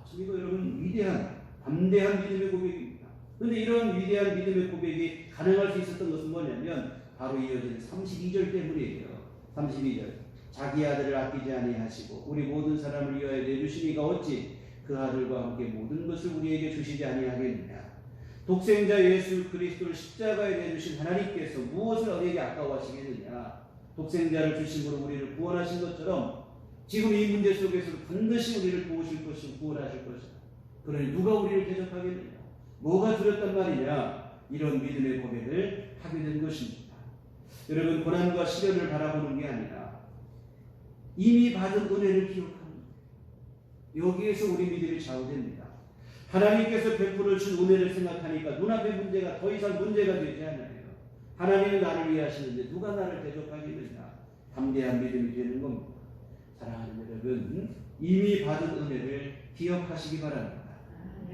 참 이거 여러분 위대한 담대한 믿음의 고백입니다. 그런데 이런 위대한 믿음의 고백이 가능할 수 있었던 것은 뭐냐면 바로 이어지는 32절 때문이에요. 32절 자기 아들을 아끼지 아니하시고 우리 모든 사람을 위하여 내주시니가 어찌 그 아들과 함께 모든 것을 우리에게 주시지 아니하겠느냐. 독생자 예수 그리스도를 십자가에 내주신 하나님께서 무엇을 우리에게 아까워하시겠느냐. 독생자를 주심으로 우리를 구원하신 것처럼 지금 이 문제 속에서 반드시 우리를 도우실 것이고 구원하실 것이다. 그러니 누가 우리를 대적하겠느냐. 뭐가 두렵단 말이냐. 이런 믿음의 고백을 하게 된 것입니다. 여러분 고난과 시련을 바라보는 게 아니라 이미 받은 은혜를 기억합니다. 여기에서 우리 믿음이 좌우됩니다. 하나님께서 베풀어 준 은혜를 생각하니까 눈앞의 문제가 더 이상 문제가 되지 않아요. 하나님은 나를 위하시는데 누가 나를 대적하겠느냐. 담대한 믿음이 되는 겁니다. 사랑하는 여러분 이미 받은 은혜를 기억하시기 바랍니다.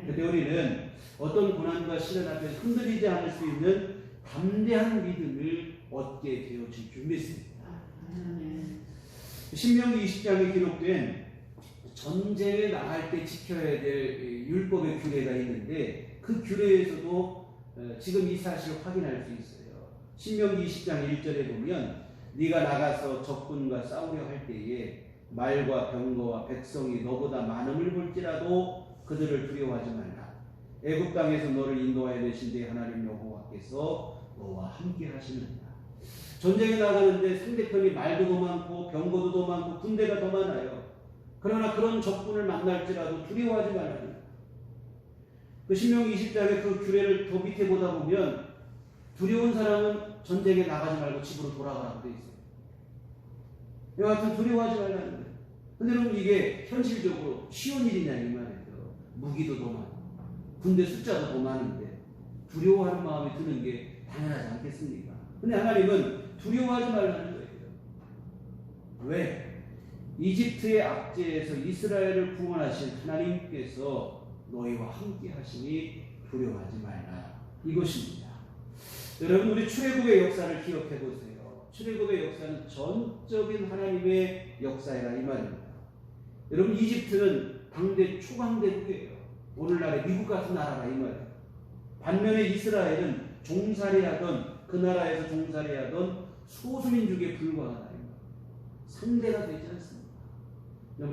그때 우리는 어떤 고난과 시련 앞에서 흔들리지 않을 수 있는 담대한 믿음을 얻게 되어질 줄 믿습니다. 신명기 20장에 기록된 전쟁에 나갈 때 지켜야 될 율법의 규례가 있는데 그 규례에서도 지금 이 사실을 확인할 수 있어요. 신명기 20장 1절에 보면 네가 나가서 적군과 싸우려 할 때에 말과 병거와 백성이 너보다 많음을 볼지라도 그들을 두려워하지 말라. 애굽 땅에서 너를 인도하여 내신 데 하나님 여호와께서 너와 함께 하시느니라. 전쟁에 나가는데 상대편이 말도 더 많고 병거도 더 많고 군대가 더 많아요. 그러나 그런 적군을 만날지라도 두려워하지 말라는 그 신명기 20장의 그 규례를 더 밑에 보다 보면 두려운 사람은 전쟁에 나가지 말고 집으로 돌아가라고 되어 있어요. 여하튼 두려워하지 말라는 거예요. 근데 여러분 이게 현실적으로 쉬운 일이냐 이 말이에요. 무기도 더 많고 군대 숫자도 더 많은데 두려워하는 마음이 드는 게 당연하지 않겠습니까? 근데 하나님은 두려워하지 말라는 거예요. 왜? 이집트의 압제에서 이스라엘을 구원하신 하나님께서 너희와 함께 하시니 두려워하지 말라. 이것입니다. 여러분 우리 출애굽의 역사를 기억해 보세요. 출애굽의 역사는 전적인 하나님의 역사이라 이 말입니다. 여러분 이집트는 당대 초강대국이에요. 오늘날의 미국 같은 나라라 이 말이에요. 반면에 이스라엘은 종살이하던 그 나라에서 종살이하던 소수민족에 불과하다. 상대가 되지 않습니다.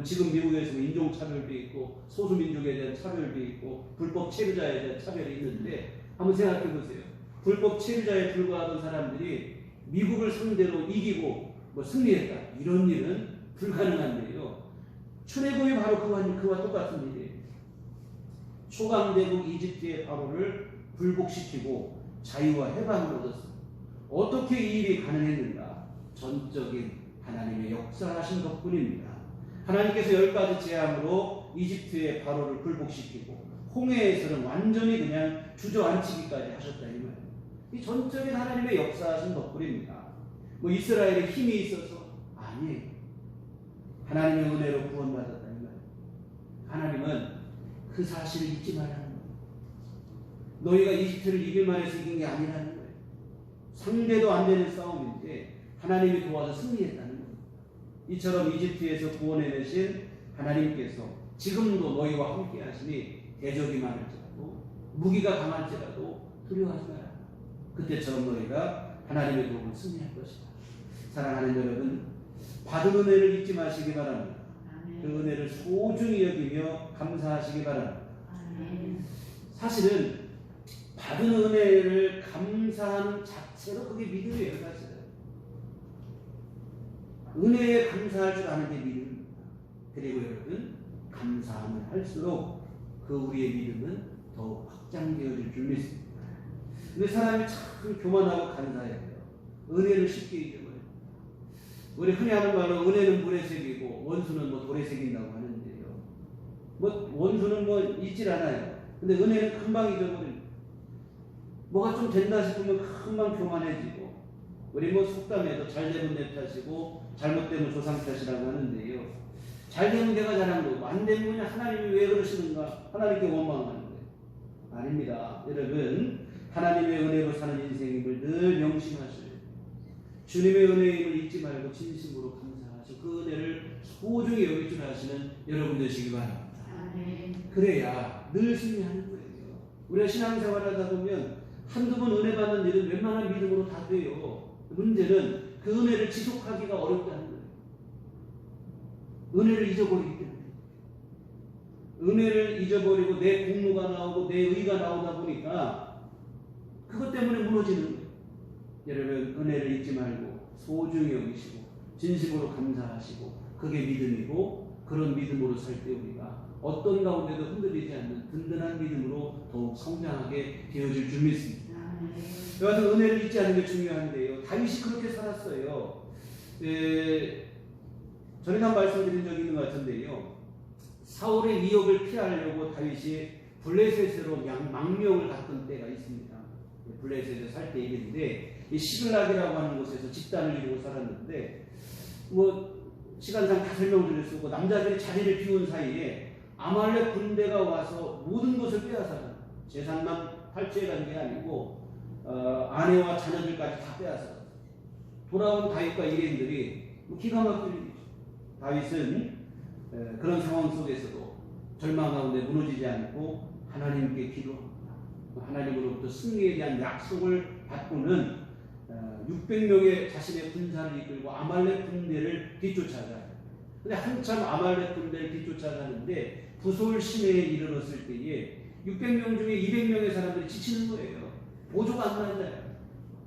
지금 미국에서 인종차별도 있고 소수민족에 대한 차별도 있고 불법 체류자에 대한 차별이 있는데 한번 생각해 보세요. 불법 체류자에 불과하던 사람들이 미국을 상대로 이기고 승리했다. 이런 일은 불가능한데요. 출애굽이 바로 그와 똑같은 일이에요. 초강대국 이집트의 바로를 굴복시키고 자유와 해방을 얻었습니다. 어떻게 이 일이 가능했는가? 전적인 하나님의 역사하신 덕분입니다. 하나님께서 10가지 재앙으로 이집트의 바로를 굴복시키고 홍해에서는 완전히 그냥 주저앉히기까지 하셨다 이 말이에요. 이 전적인 하나님의 역사하신 덕분입니다. 이스라엘에 힘이 있어서 아니에요. 하나님의 은혜로 구원받았다 이 말이에요. 하나님은 그 사실을 잊지 말라는 거예요. 너희가 이집트를 이길만 해서 이긴 게 아니라는 거예요. 상대도 안 되는 싸움인데 하나님이 도와서 승리했다는 거예요. 이처럼 이집트에서 구원해내신 하나님께서 지금도 너희와 함께 하시니 대적이 많을지라도 무기가 강할지라도 두려워하지 마라. 그때처럼 너희가 하나님의 도움을 승리할 것이다. 사랑하는 여러분 받은 은혜를 잊지 마시기 바랍니다. 그 은혜를 소중히 여기며 감사하시기 바랍니다. 사실은 받은 은혜를 감사하는 자체로 그게 믿음이에요. 사실은 은혜에 감사할 줄 아는 게 믿음입니다. 그리고 여러분 감사함을 할수록 그 우리의 믿음은 더욱 확장되어질 줄 믿습니다. 근데 사람이 참 교만하고 간사해요. 은혜를 쉽게 잊어버려요. 우리 흔히 하는 말로 은혜는 물에 새기고 원수는 뭐 돌에 새긴다고 하는데요. 뭐 원수는 뭐 잊질 않아요. 근데 은혜는 금방 잊어버립니다. 뭐가 좀 된다 싶으면 금방 교만해지고, 우리 뭐 속담에도 잘되면 내 탓이고 잘못되면 조상 탓이라고 하는데요. 잘되면 내가 잘한 거고 안 되면 그냥 하나님이 왜 그러시는가, 하나님께 원망하는 거예요. 아닙니다. 여러분, 하나님의 은혜로 사는 인생임을 늘 명심하셔요. 주님의 은혜임을 잊지 말고 진심으로 감사하시고 그 은혜를 소중히 여길 줄 아시는 여러분 되시기 바랍니다. 그래야 늘 승리하는 거예요. 우리가 신앙생활 하다 보면 한두 번 은혜 받는 일은 웬만한 믿음으로 다 돼요. 문제는 그 은혜를 지속하기가 어렵다는 거예요. 은혜를 잊어버리기 때문에. 은혜를 잊어버리고 내 공로가 나오고 내 의가 나오다 보니까 그것 때문에 무너지는 거예요. 여러분, 은혜를 잊지 말고 소중히 여기시고 진심으로 감사하시고 그게 믿음이고, 그런 믿음으로 살 때 우리가 어떤 가운데도 흔들리지 않는 든든한 믿음으로 더욱 성장하게 되어질 줄 믿습니다. 여하튼 은혜를 잊지 않는 게 중요한데요. 다윗이 그렇게 살았어요. 전에 한 말씀드린 적이 있는 것 같은데요. 사울의 위협을 피하려고 다윗이 블레셋으로 망명을 갔던 때가 있습니다. 블레셋에 살 때 일인데, 이 시글락이라고 하는 곳에서 집단을 이루고 살았는데, 뭐 시간상 다 설명드릴 수 없고 남자들이 자리를 비운 사이에 아말렉 군대가 와서 모든 것을 빼앗아요. 재산만 탈취해간 게 아니고 아내와 자녀들까지 다 빼앗아요. 돌아온 다윗과 일행들이 기가 막히는 일이죠. 다윗은 그런 상황 속에서도 절망 가운데 무너지지 않고 하나님께 기도합니다. 하나님으로부터 승리에 대한 약속을 받고는 600명의 자신의 군사를 이끌고 아말렉 군대를 뒤쫓아가요. 근데 한참 아말렉 군대를 뒤쫓아가는데 부솔 시내에 이르렀을 때에 600명 중에 200명의 사람들이 지치는 거예요. 보조가 안 맞아요.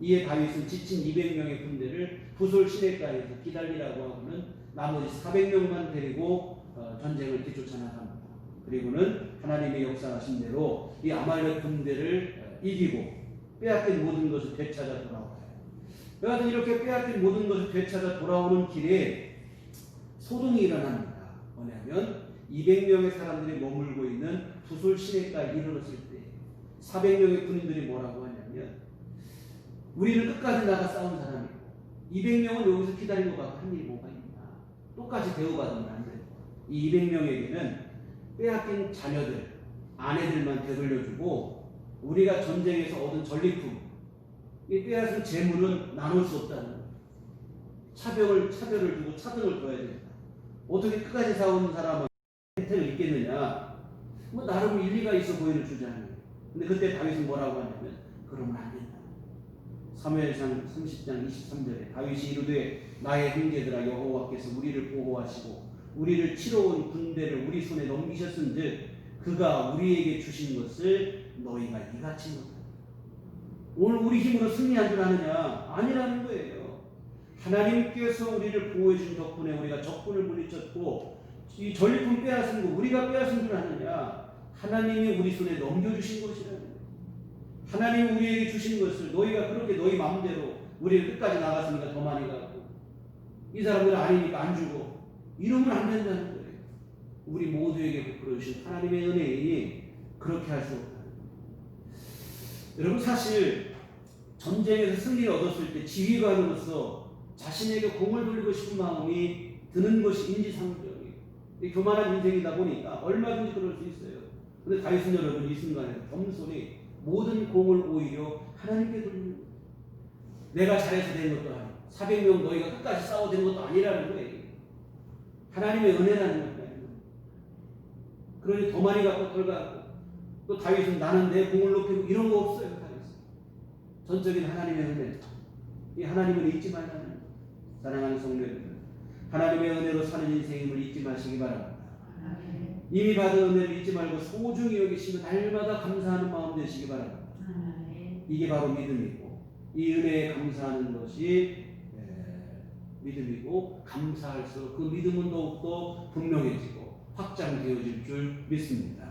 이에 다윗은 지친 200명의 군대를 부솔 시내가에서 기다리라고 하고는 나머지 400명만 데리고 전쟁을 뒤쫓아 나갑니다. 그리고는 하나님의 역사하신 대로 이 아말렉 군대를 이기고 빼앗긴 모든 것을 되찾아 돌아와요. 여하튼 이렇게 빼앗긴 모든 것을 되찾아 돌아오는 길에 소동이 일어납니다. 뭐냐면 200명의 사람들이 머물고 있는 부솔 시내가에 이르렀을 때 400명의 군인들이 뭐라고 하냐면, 우리는 끝까지 나가 싸운 사람이고 200명은 여기서 기다린 것 같고 한 일이 뭐가 있나, 똑같이 대우받으면 안 돼요. 이 200명에게는 빼앗긴 자녀들, 아내들만 되돌려주고 우리가 전쟁에서 얻은 전리품, 이 빼앗은 재물은 나눌 수 없다는 거예요. 차별을 두고 차등을 둬야 된다. 어떻게 끝까지 싸우는 사람은 혜택을 입겠느냐, 뭐 나름 일리가 있어 보이는 주장이에요. 근데 그때 다윗은 뭐라고 하냐면, 그러면 안 된다. 사무엘상 30장 23절에 다윗이 이르되 나의 형제들아, 여호와께서 우리를 보호하시고 우리를 치러 온 군대를 우리 손에 넘기셨은즉 그가 우리에게 주신 것을 너희가 이같이 못한다. 오늘 우리 힘으로 승리한 줄 아느냐? 아니라는 거예요. 하나님께서 우리를 보호해 준 덕분에 우리가 적군을 물리쳤고, 이 전리품 빼앗은 거 우리가 빼앗은 줄 아느냐? 하나님이 우리 손에 넘겨주신 것이라는 거예요. 하나님이 우리에게 주신 것을 너희가 그렇게 너희 마음대로 우리를 끝까지 나갔으니까 더 많이 가고, 이 사람들은 아니니까 안 주고, 이러면 안 된다는 거예요. 우리 모두에게 베풀어 주신 하나님의 은혜이니 그렇게 할 수 없다는 거예요. 여러분, 사실 전쟁에서 승리를 얻었을 때 지휘관으로서 자신에게 공을 돌리고 싶은 마음이 드는 것이 인지상정이에요. 교만한 인생이다 보니까 얼마든지 그럴 수 있어요. 그런데 다윗은 여러분, 이 순간에 겸손히 모든 공을 오히려 하나님께 돌리는 거예요. 내가 잘해서 된 것도 아니고 400명 너희가 끝까지 싸워 된 것도 아니라는 거예요. 하나님의 은혜라는 거예요. 그러니 더 많이 갖고 덜 갖고, 또 다윗은 나는 내 공을 높이고 이런 거 없어요. 다윗은 전적인 하나님의 은혜. 이 하나님을 잊지 말라는 거예요. 사랑하는 성도 여러분, 하나님의 은혜로 사는 인생임을 잊지 마시기 바랍니다. 이미 받은 은혜를 잊지 말고 소중히 여기시며 날마다 감사하는 마음 되시기 바랍니다. 이게 바로 믿음이고, 이 은혜에 감사하는 것이 믿음이고, 감사할수록 그 믿음은 더욱더 분명해지고 확장되어질 줄 믿습니다.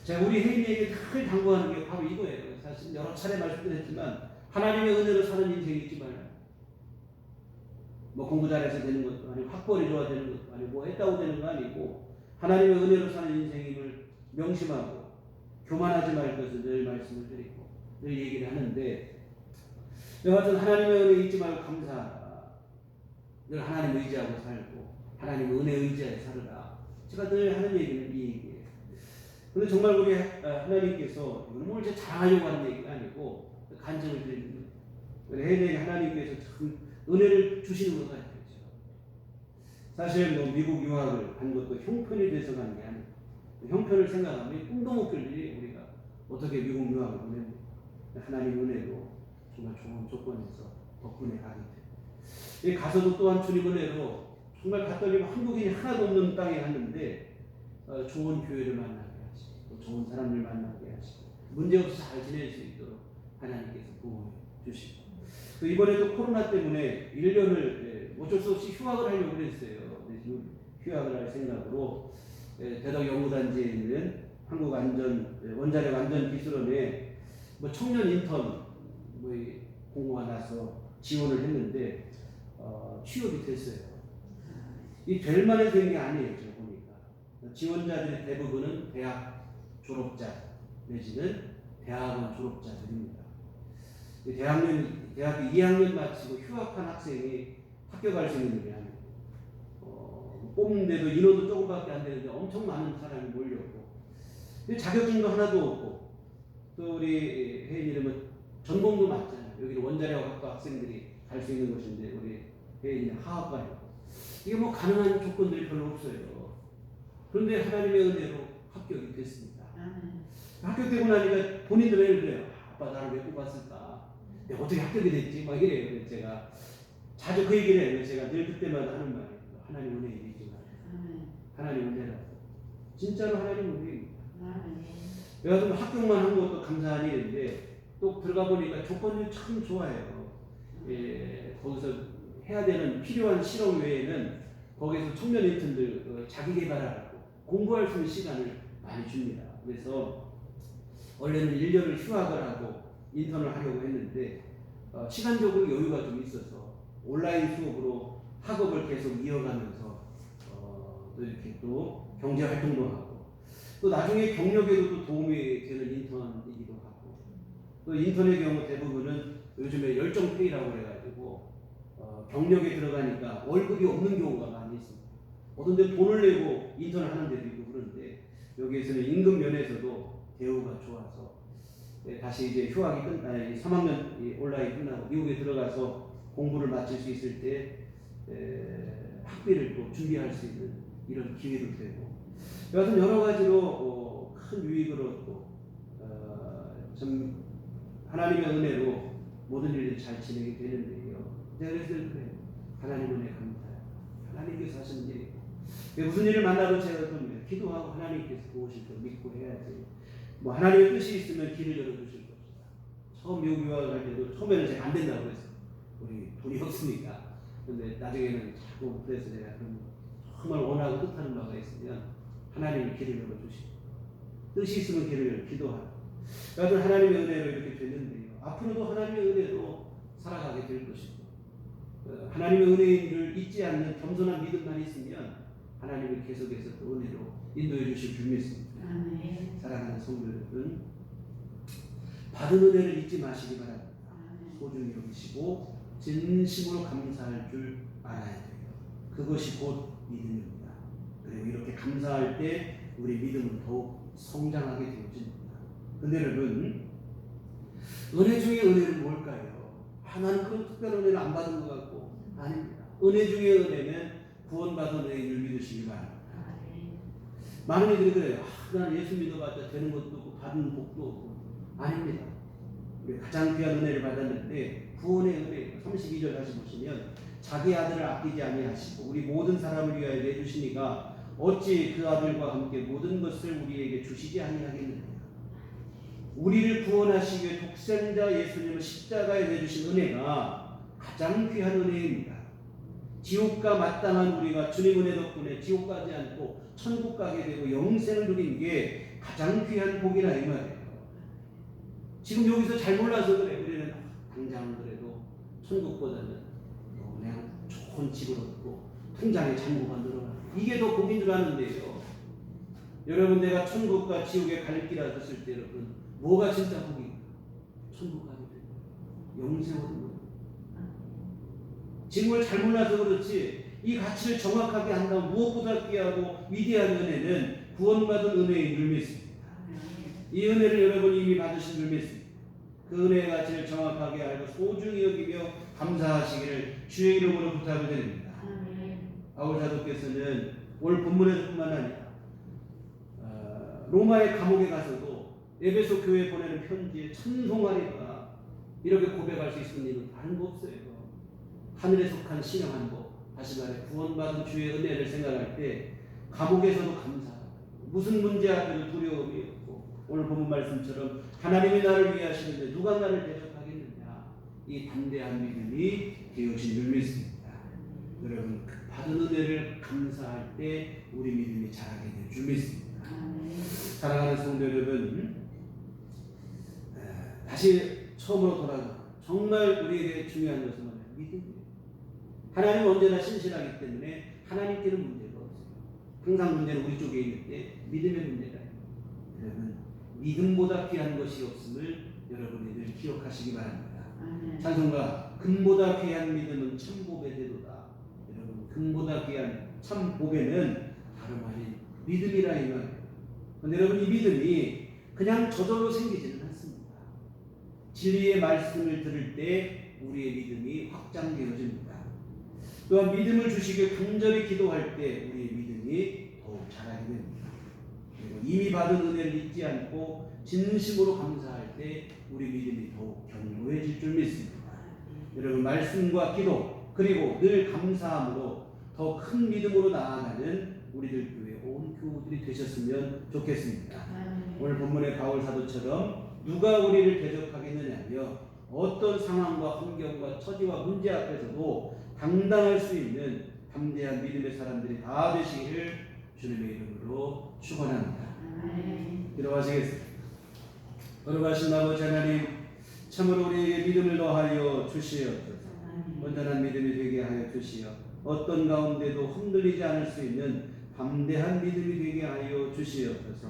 자, 우리 혜인이에게 늘 당부하는 게 바로 이거예요. 사실 여러 차례 말씀드렸지만 하나님의 은혜로 사는 인생이 있지 말아요. 뭐 공부 잘해서 되는 것도 아니고 학벌이 좋아 되는 것도 아니고 뭐 했다고 되는 거 아니고 하나님의 은혜로 사는 인생임을 명심하고 교만하지 말 것을 늘 말씀을 드리고 늘 얘기를 하는데 여하튼 하나님의 은혜 잊지 말고 감사하라. 늘 하나님 의지하고 살고 하나님 은혜 의지하여 살으라. 제가 늘 하는 얘기는 이 얘기예요. 근데 정말 우리 하나님께서 이걸 뭘 제 자랑하려고 하는 얘기가 아니고 간증을 드리는 거예요. 우리 혜인이 하나님께서 참 은혜를 주시는 것 같아요. 사실 뭐 미국 유학을 간 것도 형편이 돼서 간 게 아니고 형편을 생각하면 꿈도 못 꿀 일이 우리가 어떻게 미국 유학을 보내고 하나님 은혜로 정말 좋은 조건에서 덕분에 가게 돼요. 가서도 또한 주님 은혜로 정말 갔더니 한국인이 하나도 없는 땅에 갔는데 좋은 교회를 만나게 하시고 또 좋은 사람들 만나게 하시고 문제없이 잘 지낼 수 있도록 하나님께서 보호해 주시고 또 이번에 또 코로나 때문에 1년을 어쩔 수 없이 휴학을 하려고 그랬어요. 휴학을 할 생각으로 대덕 연구단지에 있는 원자력 안전기술원에 뭐 청년 인턴 뭐 공고가 나서 지원을 했는데 취업이 됐어요. 이 될 만한 된 게 아니에요. 제가 보니까 지원자들의 대부분은 대학 졸업자 내지는 대학원 졸업자들입니다. 대학교 2학년 마치고 휴학한 학생이 합격할 수 있는 일이 아니고 뽑는데도 인원도 조금밖에 안 되는데 엄청 많은 사람이 몰려오고 자격증도 하나도 없고 또 우리 혜인이는 전공도 맞잖아요. 여기는 원자력학과 학생들이 갈 수 있는 곳인데 우리 혜인이는 화학과예요. 이게 뭐 가능한 조건들이 별로 없어요. 그런데 하나님의 은혜로 합격이 됐습니다. 합격되고 나니까 본인들은 그래요. 아빠 나를 왜 뽑았을까? 내가 어떻게 합격이 됐지? 막 이래요. 제가 자주 그 얘기를 해요. 제가 늘 그때마다 하는 말이에요. 하나님 은혜이지만 하나님 은혜라고. 진짜로 하나님 은혜입니다. 여하튼 합격만 한 것도 감사한 일인데 또 들어가 보니까 조건이 참 좋아요. 거기서 해야 되는 필요한 실험 외에는 거기서 청년 인턴들 자기 개발하고 공부할 수 있는 시간을 많이 줍니다. 그래서 원래는 1년을 휴학을 하고 인턴을 하려고 했는데 시간적으로 여유가 좀 있어서 온라인 수업으로 학업을 계속 이어가면서 또 이렇게 또 경제 활동도 하고 또 나중에 경력에도 또 도움이 되는 인턴이기도 하고 또 인턴의 경우 대부분은 요즘에 열정페이라고 해가지고 경력에 들어가니까 월급이 없는 경우가 많이 있습니다. 어떤 데 돈을 내고 인턴을 하는 데도 있고 그런데 여기에서는 임금 면에서도 대우가 좋아서 다시 이제 휴학이 3학년 온라인 끝나고 미국에 들어가서 공부를 마칠 수 있을 때 학비를 또 준비할 수 있는 이런 기회도 되고 여하튼 여러 가지로 큰 유익을 얻고 참 하나님의 은혜로 모든 일이 잘 진행이 되는데요. 그래서 그래요. 하나님 은혜 감사해요. 하나님께서 하시는 일이고 무슨 일을 만나도 제가 좀 기도하고 하나님께서 도우실 걸 믿고 해야지. 뭐 하나님의 뜻이 있으면 길을 열어주실 것이다. 처음 미국 유학을 할 때도 처음에는 제가 안 된다고 그랬어요. 우리 돈이 없으니까. 근데 나중에는 자꾸 그래서 내가 정말 원하고 뜻하는 바가 있으면 하나님이 길을 열어주시고 뜻이 있으면 길을 열어 기도하고 여하튼 하나님의 은혜로 이렇게 됐는데요. 앞으로도 하나님의 은혜로 살아가게 될 것이고 하나님의 은혜를 잊지 않는 겸손한 믿음만 있으면 하나님이 계속해서 또 은혜로 인도해 주실 줄 믿습니다. 사랑하는 성도 여러분, 받은 은혜를 잊지 마시기 바랍니다. 소중히 여기시고 진심으로 감사할 줄 알아야 돼요. 그것이 곧 믿음입니다. 그리고 이렇게 감사할 때 우리 믿음은 더욱 성장하게 되어집니다. 근데 여러분, 은혜 중에 은혜는 뭘까요? 나는 그런 특별한 은혜를 안 받은 것 같고 아닙니다. 은혜 중에 은혜는 구원받은 은혜를 믿으시기 바랍니다. 많은 이들이 그래요. 나는 예수 믿어봤자 되는 것도 없고 받은 복도 없고 아닙니다. 우리 가장 귀한 은혜를 받았는데 구원의 은혜 32절 다시 보시면 자기 아들을 아끼지 아니하시고 우리 모든 사람을 위하여 내주시니가 어찌 그 아들과 함께 모든 것을 우리에게 주시지 아니하겠느냐. 우리를 구원하시기 위해 독생자 예수님을 십자가에 내주신 은혜가 가장 귀한 은혜입니다. 지옥과 마땅한 우리가 주님 은혜 덕분에 지옥 가지 않고 천국 가게 되고 영생을 누린 게 가장 귀한 복이라 이 말이에요. 지금 여기서 잘 몰라서 그래. 우리는 당장 그래도 천국보다는 그냥 좋은 집을 얻고 통장에 잔고가 늘어나. 이게 더 복인 줄 아는데요. 여러분, 내가 천국과 지옥의 갈 길 알았을 때 여러분, 뭐가 진짜 복인가? 천국 가게 돼. 영생 얻는 거. 지금을 잘 몰라서 그렇지, 이 가치를 정확하게 한다면 무엇보다 귀하고 위대한 은혜는 구원받은 은혜인 줄 믿습니다. 이 은혜를 여러분이 이미 받으신 줄 믿습니다. 그 은혜의 가치를 정확하게 알고 소중히 여기며 감사하시기를 주의 이름으로 부탁을 드립니다. 바울 사도께서는 오늘 본문에서뿐만 아니라 로마의 감옥에 가서도 에베소 교회에 보내는 편지에 찬송하리라 이렇게 고백할 수 있는 일은 다른 거 없어요. 하늘에 속한 신령한 법, 다시 말해 구원받은 주의 은혜를 생각할 때 감옥에서도 감사하고 무슨 문제 앞에도 두려움이 없고 오늘 본문 말씀처럼 하나님이 나를 위해 하시는데 누가 나를 대적하겠느냐, 이 담대한 믿음이 되어진 줄 믿습니다. 여러분, 받은 은혜를 감사할 때 우리 믿음이 자라게 될 줄 믿습니다. 사랑하는 성도 여러분, 다시 처음으로 돌아가 정말 우리에게 중요한 것은 뭐냐? 믿음이에요. 하나님은 언제나 신실하기 때문에 하나님께는 문제가 없어요. 항상 문제는 우리 쪽에 있는데 믿음의 문제가 있어요. 여러분, 믿음보다 귀한 것이 없음을 여러분이 늘 기억하시기 바랍니다. 찬송가 금보다 귀한 믿음은 참 보배 되도다. 여러분, 금보다 귀한 참 보배는 다름 아닌 믿음이라 이 말이에요. 근데 여러분, 이 믿음이 그냥 저절로 생기지는 않습니다. 진리의 말씀을 들을 때 우리의 믿음이 확장되어집니다. 또한 믿음을 주시길 간절히 기도할 때 우리의 믿음이 더욱 자라게 됩니다. 그리고 이미 받은 은혜를 잊지 않고 진심으로 감사할 때 우리 믿음이 더욱 견고해질 줄 믿습니다. 여러분, 말씀과 기도 그리고 늘 감사함으로 더 큰 믿음으로 나아가는 우리들 교회 온 교우들이 되셨으면 좋겠습니다. 오늘 본문의 바울 사도처럼 누가 우리를 대적하겠느냐며 어떤 상황과 환경과 처지와 문제 앞에서도 당당할 수 있는 담대한 믿음의 사람들이 다 되시기를 주님의 이름으로 축원합니다. 기도하시겠습니다. 거룩하신 아버지 하나님, 참으로 우리에게 믿음을 더하여 주시옵소서. 온전한 믿음이 되게 하여 주시어 어떤 가운데도 흔들리지 않을 수 있는 담대한 믿음이 되게 하여 주시옵소서.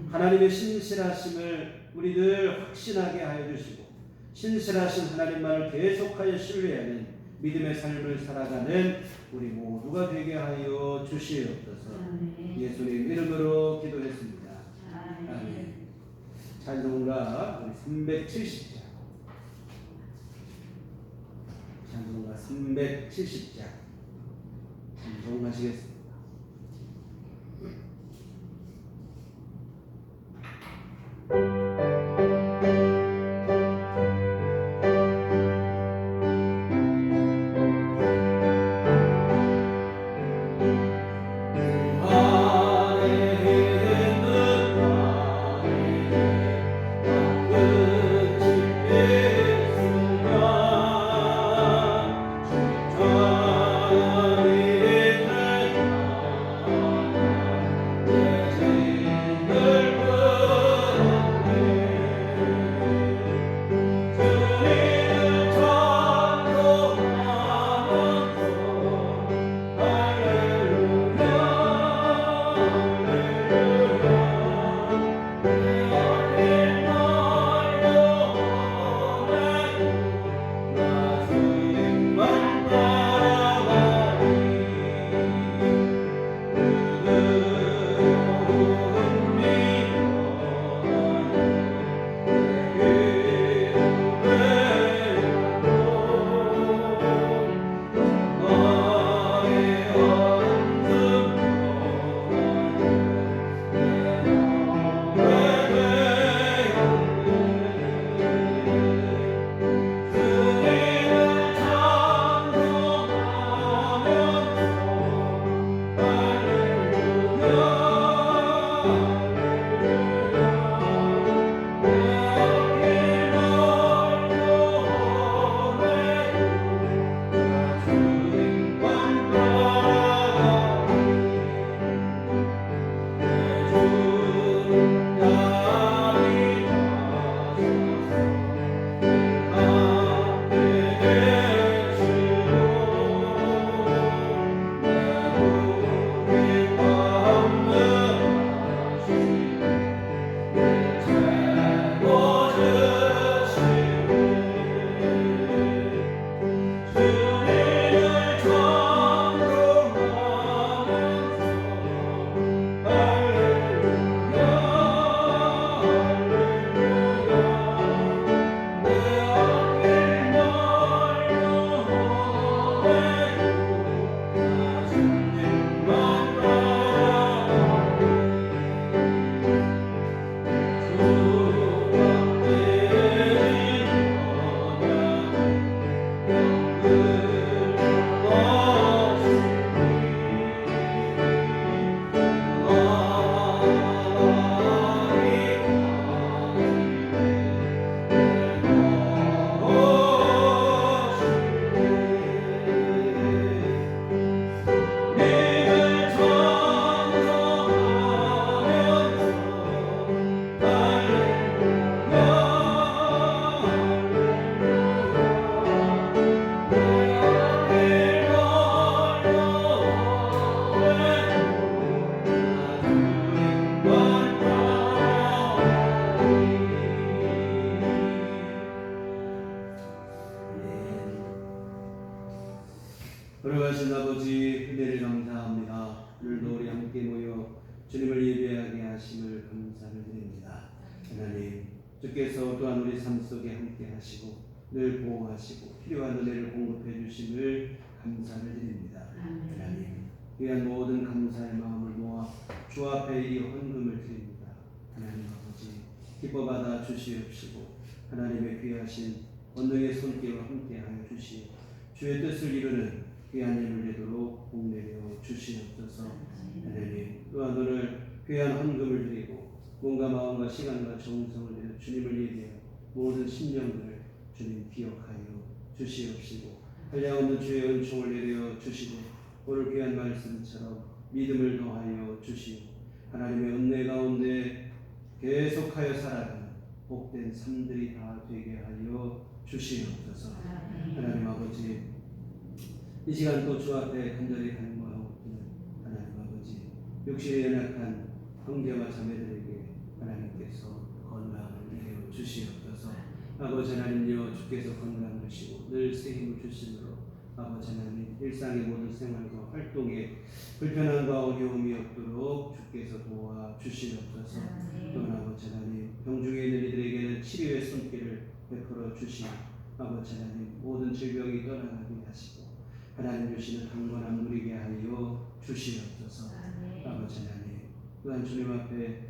하나님의 신실하심을 우리들 확신하게 하여 주시고 신실하신 하나님만을 계속하여 신뢰하는 믿음의 삶을 살아가는 우리 모두가 되게 하여 주시옵소서. 예수님 이름으로 기도했습니다. 아멘. 찬송가 370장, 찬송가 370장 찬송하시겠습니다. 주여 또한 우리 삶 속에 함께 하시고 늘 보호하시고 필요한 은혜를 공급해 주심을 감사를 드립니다. 하나님, 귀한 모든 감사의 마음을 모아 주 앞에 이 헌금을 드립니다. 하나님 아버지, 기뻐 받아 주시옵시고 하나님의 귀하신 권능의 손길과 함께하여 주시오. 주의 뜻을 이루는 귀한 예물 되도록 복내려 주시옵소서. 하나님, 또한 오늘 귀한 헌금을 드리고 몸과 마음과 시간과 정성을 들여 주님을 예배하여 모든 심령들을 주님 기억하여 주시옵시고 한량없는 주의 은총을 내려 주시고 오늘 귀한 말씀처럼 믿음을 더하여 주시오. 하나님의 은혜 가운데 계속하여 살아가는 복된 삶들이 다 되게 하여 주시옵소서. 하나님 아버지, 이 시간 또 주 앞에 간절히 간구하고 있는 하나님 아버지, 육신에 연약한 형제와 자매들에게 하나님께서 건강을 내려 주시옵소서. 아버지 하나님여, 주께서 건강을 주시고 늘 새 힘을 주심으로 아버지 하나님, 일상의 모든 생활과 활동에 불편함과 어려움이 없도록 주께서 도와 주시옵소서. 또한 아버지 하나님, 병중에 있는 이들에게는 치료의 손길을 베풀어 주시고 아버지 하나님, 모든 질병이 떠나가게 하시고 하나님 주시는 강건함 누리게 하여 주시옵소서. 아버지 하나님, 또한 주님 앞에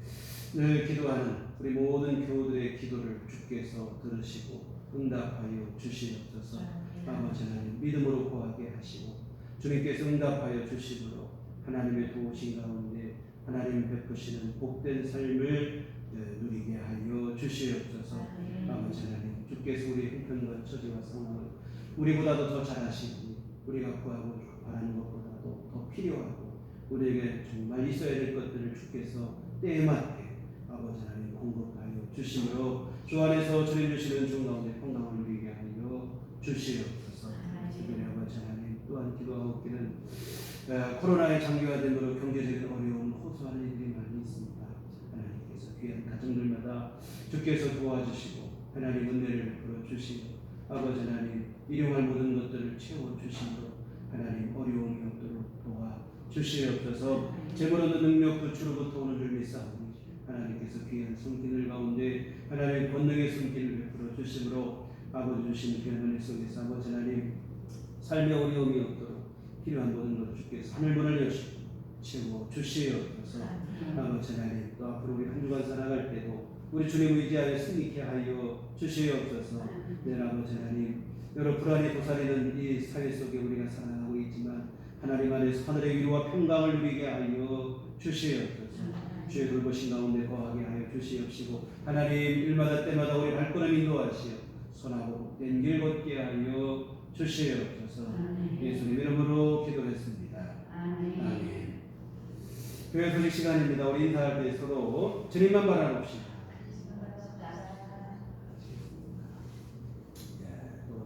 늘 기도하는 우리 모든 교우들의 기도를 주께서 들으시고 응답하여 주시옵소서. 아버지 하나님, 믿음으로 구하게 하시고 주님께서 응답하여 주시므로 하나님의 도우신 가운데 하나님 베푸시는 복된 삶을 누리게 하여 주시옵소서. 아버지 하나님, 주께서 우리 형편과 처지와 상황을 우리보다도 더 잘 아시고 우리가 구하고 바라는 것보다도 더 필요하고 우리에게 정말 있어야 될 것들을 주께서 때에 맞게 아버지 하나님 공급하여 주시므로 주 안에서 주님 주시는 주 가운데 평강을 누리게 하여 주시옵소서. 특별히 아버지 하나님, 또한 기도하고 있기는 코로나의 장기화됨으로 경제적인 어려움 호소하는 일들이 많이 있습니다. 하나님께서 귀한 가정들마다 주께서 도와주시고 하나님 은혜를 베풀어 주시고 아버지 하나님, 일용할 모든 것들을 채워 주심으로 하나님 어려움이 없도록 도와 주시옵소서. 재물 얻는 능력도 주로부터 오는 줄 믿사오니 하나님께서 귀한 손길들 가운데 하나님 권능의 손길을 베풀어 주심으로 아버지 주신 귀한 은혜 속에서 아버지 하나님, 삶의 어려움이 없도록 필요한 모든 것을 주께서 하늘문을 여시고 채워 주시옵소서. 아버지 하나님, 또 앞으로 우리 한 주간 살아갈 때도 우리 주님 의지하여 승리케 하여 주시옵소서. 네, 아버지 하나님, 여러 불안이 도사리는 이 사회 속에 우리가 살아가고 있지만 하나님 안에서 하늘의 위로와 평강을 누리게 하여 주시옵소서. 주의 돌보신 가운데 거하게 하여 주시옵시고 하나님, 일마다 때마다 우리 발걸음 인도하시어 선하고 복된 길 걷게 하여 주시옵소서. 예수님 이름으로 기도했습니다. 아멘. 교회 소식 시간입니다. 우리 인사할 때 서로 주님만 바라봅시다.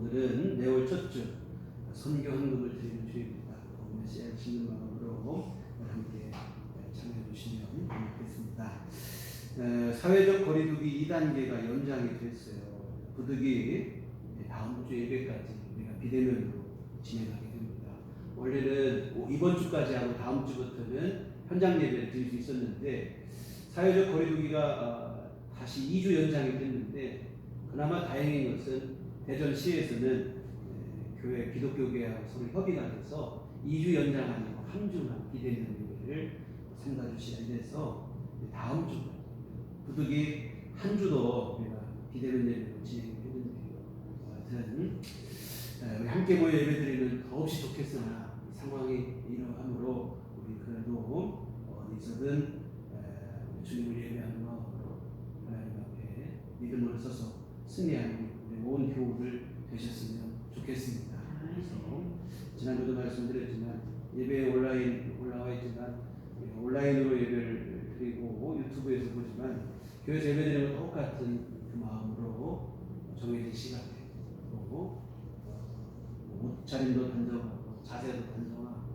오늘은 내월 첫 주 선교 헌금을 드리는 주입니다. 오늘 씨앗 마음으로 함께 참여해 주시면 좋겠습니다. 사회적 거리두기 2단계가 연장이 됐어요. 부득이 다음 주 예배까지 우리가 비대면으로 진행하게 됩니다. 원래는 이번 주까지 하고 다음 주부터는 현장 예배를 드릴 수 있었는데 사회적 거리두기가 다시 2주 연장이 됐는데 그나마 다행인 것은 대전시에서는 교회 기독교계하고 서로 협의가 돼서 2주 연장 아니고 한 주만 비대면 예배를 삼가 주셔야 돼서 다음 주 부득이 한 주도 우리가 비대면 예배로 진행했는데요. 하여튼 우리 함께 모여 예배드리면 더없이 좋겠으나 상황이 이러함으로 우리 그래도 어디서든 주님을 예배하는 마음으로 하나님 앞에 믿음을 써서 승리하는 온 교우들 되셨으면 좋겠습니다. 그래서 지난주도 말씀드렸지만 예배에 올라와 있지만 온라인으로 예배를 드리고 유튜브에서 보지만 교회에서 예배드리는 것 똑같은 그 마음으로 정해진 시간에 또 옷차림도 단정하고 자세도 단정하고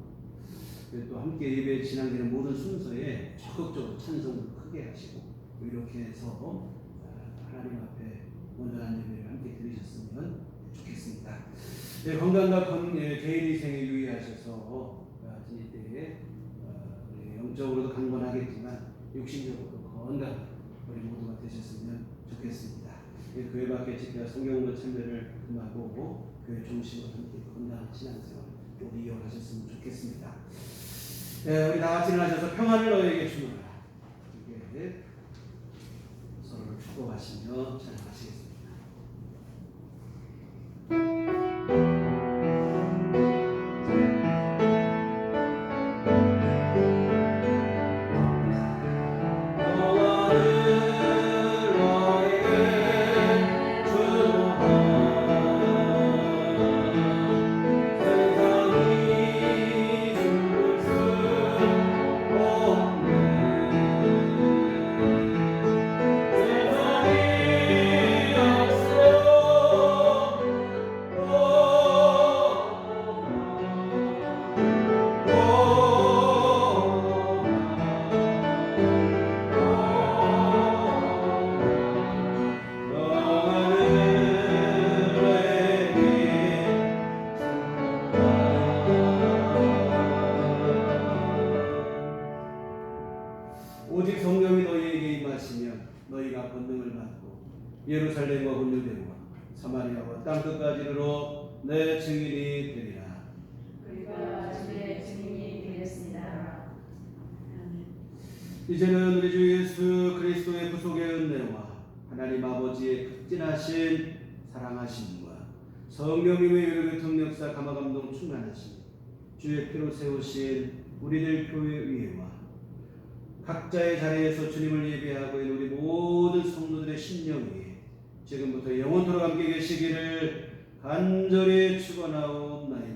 또 함께 예배에 진행되는 모든 순서에 적극적으로 찬송을 크게 하시고 이렇게 해서 하나님 앞에 온전한 예배를 함께 드리셨으면 좋겠습니다. 네, 건강과 개인 위생에 유의하셔서 이 때에 영적으로도 강건하겠지만 육신적으로도 건강 우리 모두가 되셨으면 좋겠습니다. 교회 밖에 집회와 성경으로 참여를 금하고 교회 중심으로 함께 건강한 신앙생활 우리 이어가셨으면 좋겠습니다. 우리 다 같이 일어나셔서 평안을 너에게 주노라. 이게 서로를 축복하시며 찬양하시겠습니다. 오직 성령이 너희에게 임하시면 너희가 권능을 받고 예루살렘과 온유대와 사마리아와 땅끝까지 이르러 내 증인이 되리라. 우리가 주의 증인이 되겠습니다. 이제는 우리 주 예수 그리스도의 구속의 은혜와 하나님 아버지의 극진하신 사랑하심과 성령님의 유력의 통역사 감화감동 충만하심 주의 피로 세우신 우리들 교회 위에와 각자의 자리에서 주님을 예배하고 있는 우리 모든 성도들의 심령 위에 지금부터 영원토록 함께 계시기를 간절히 축원하옵나이다.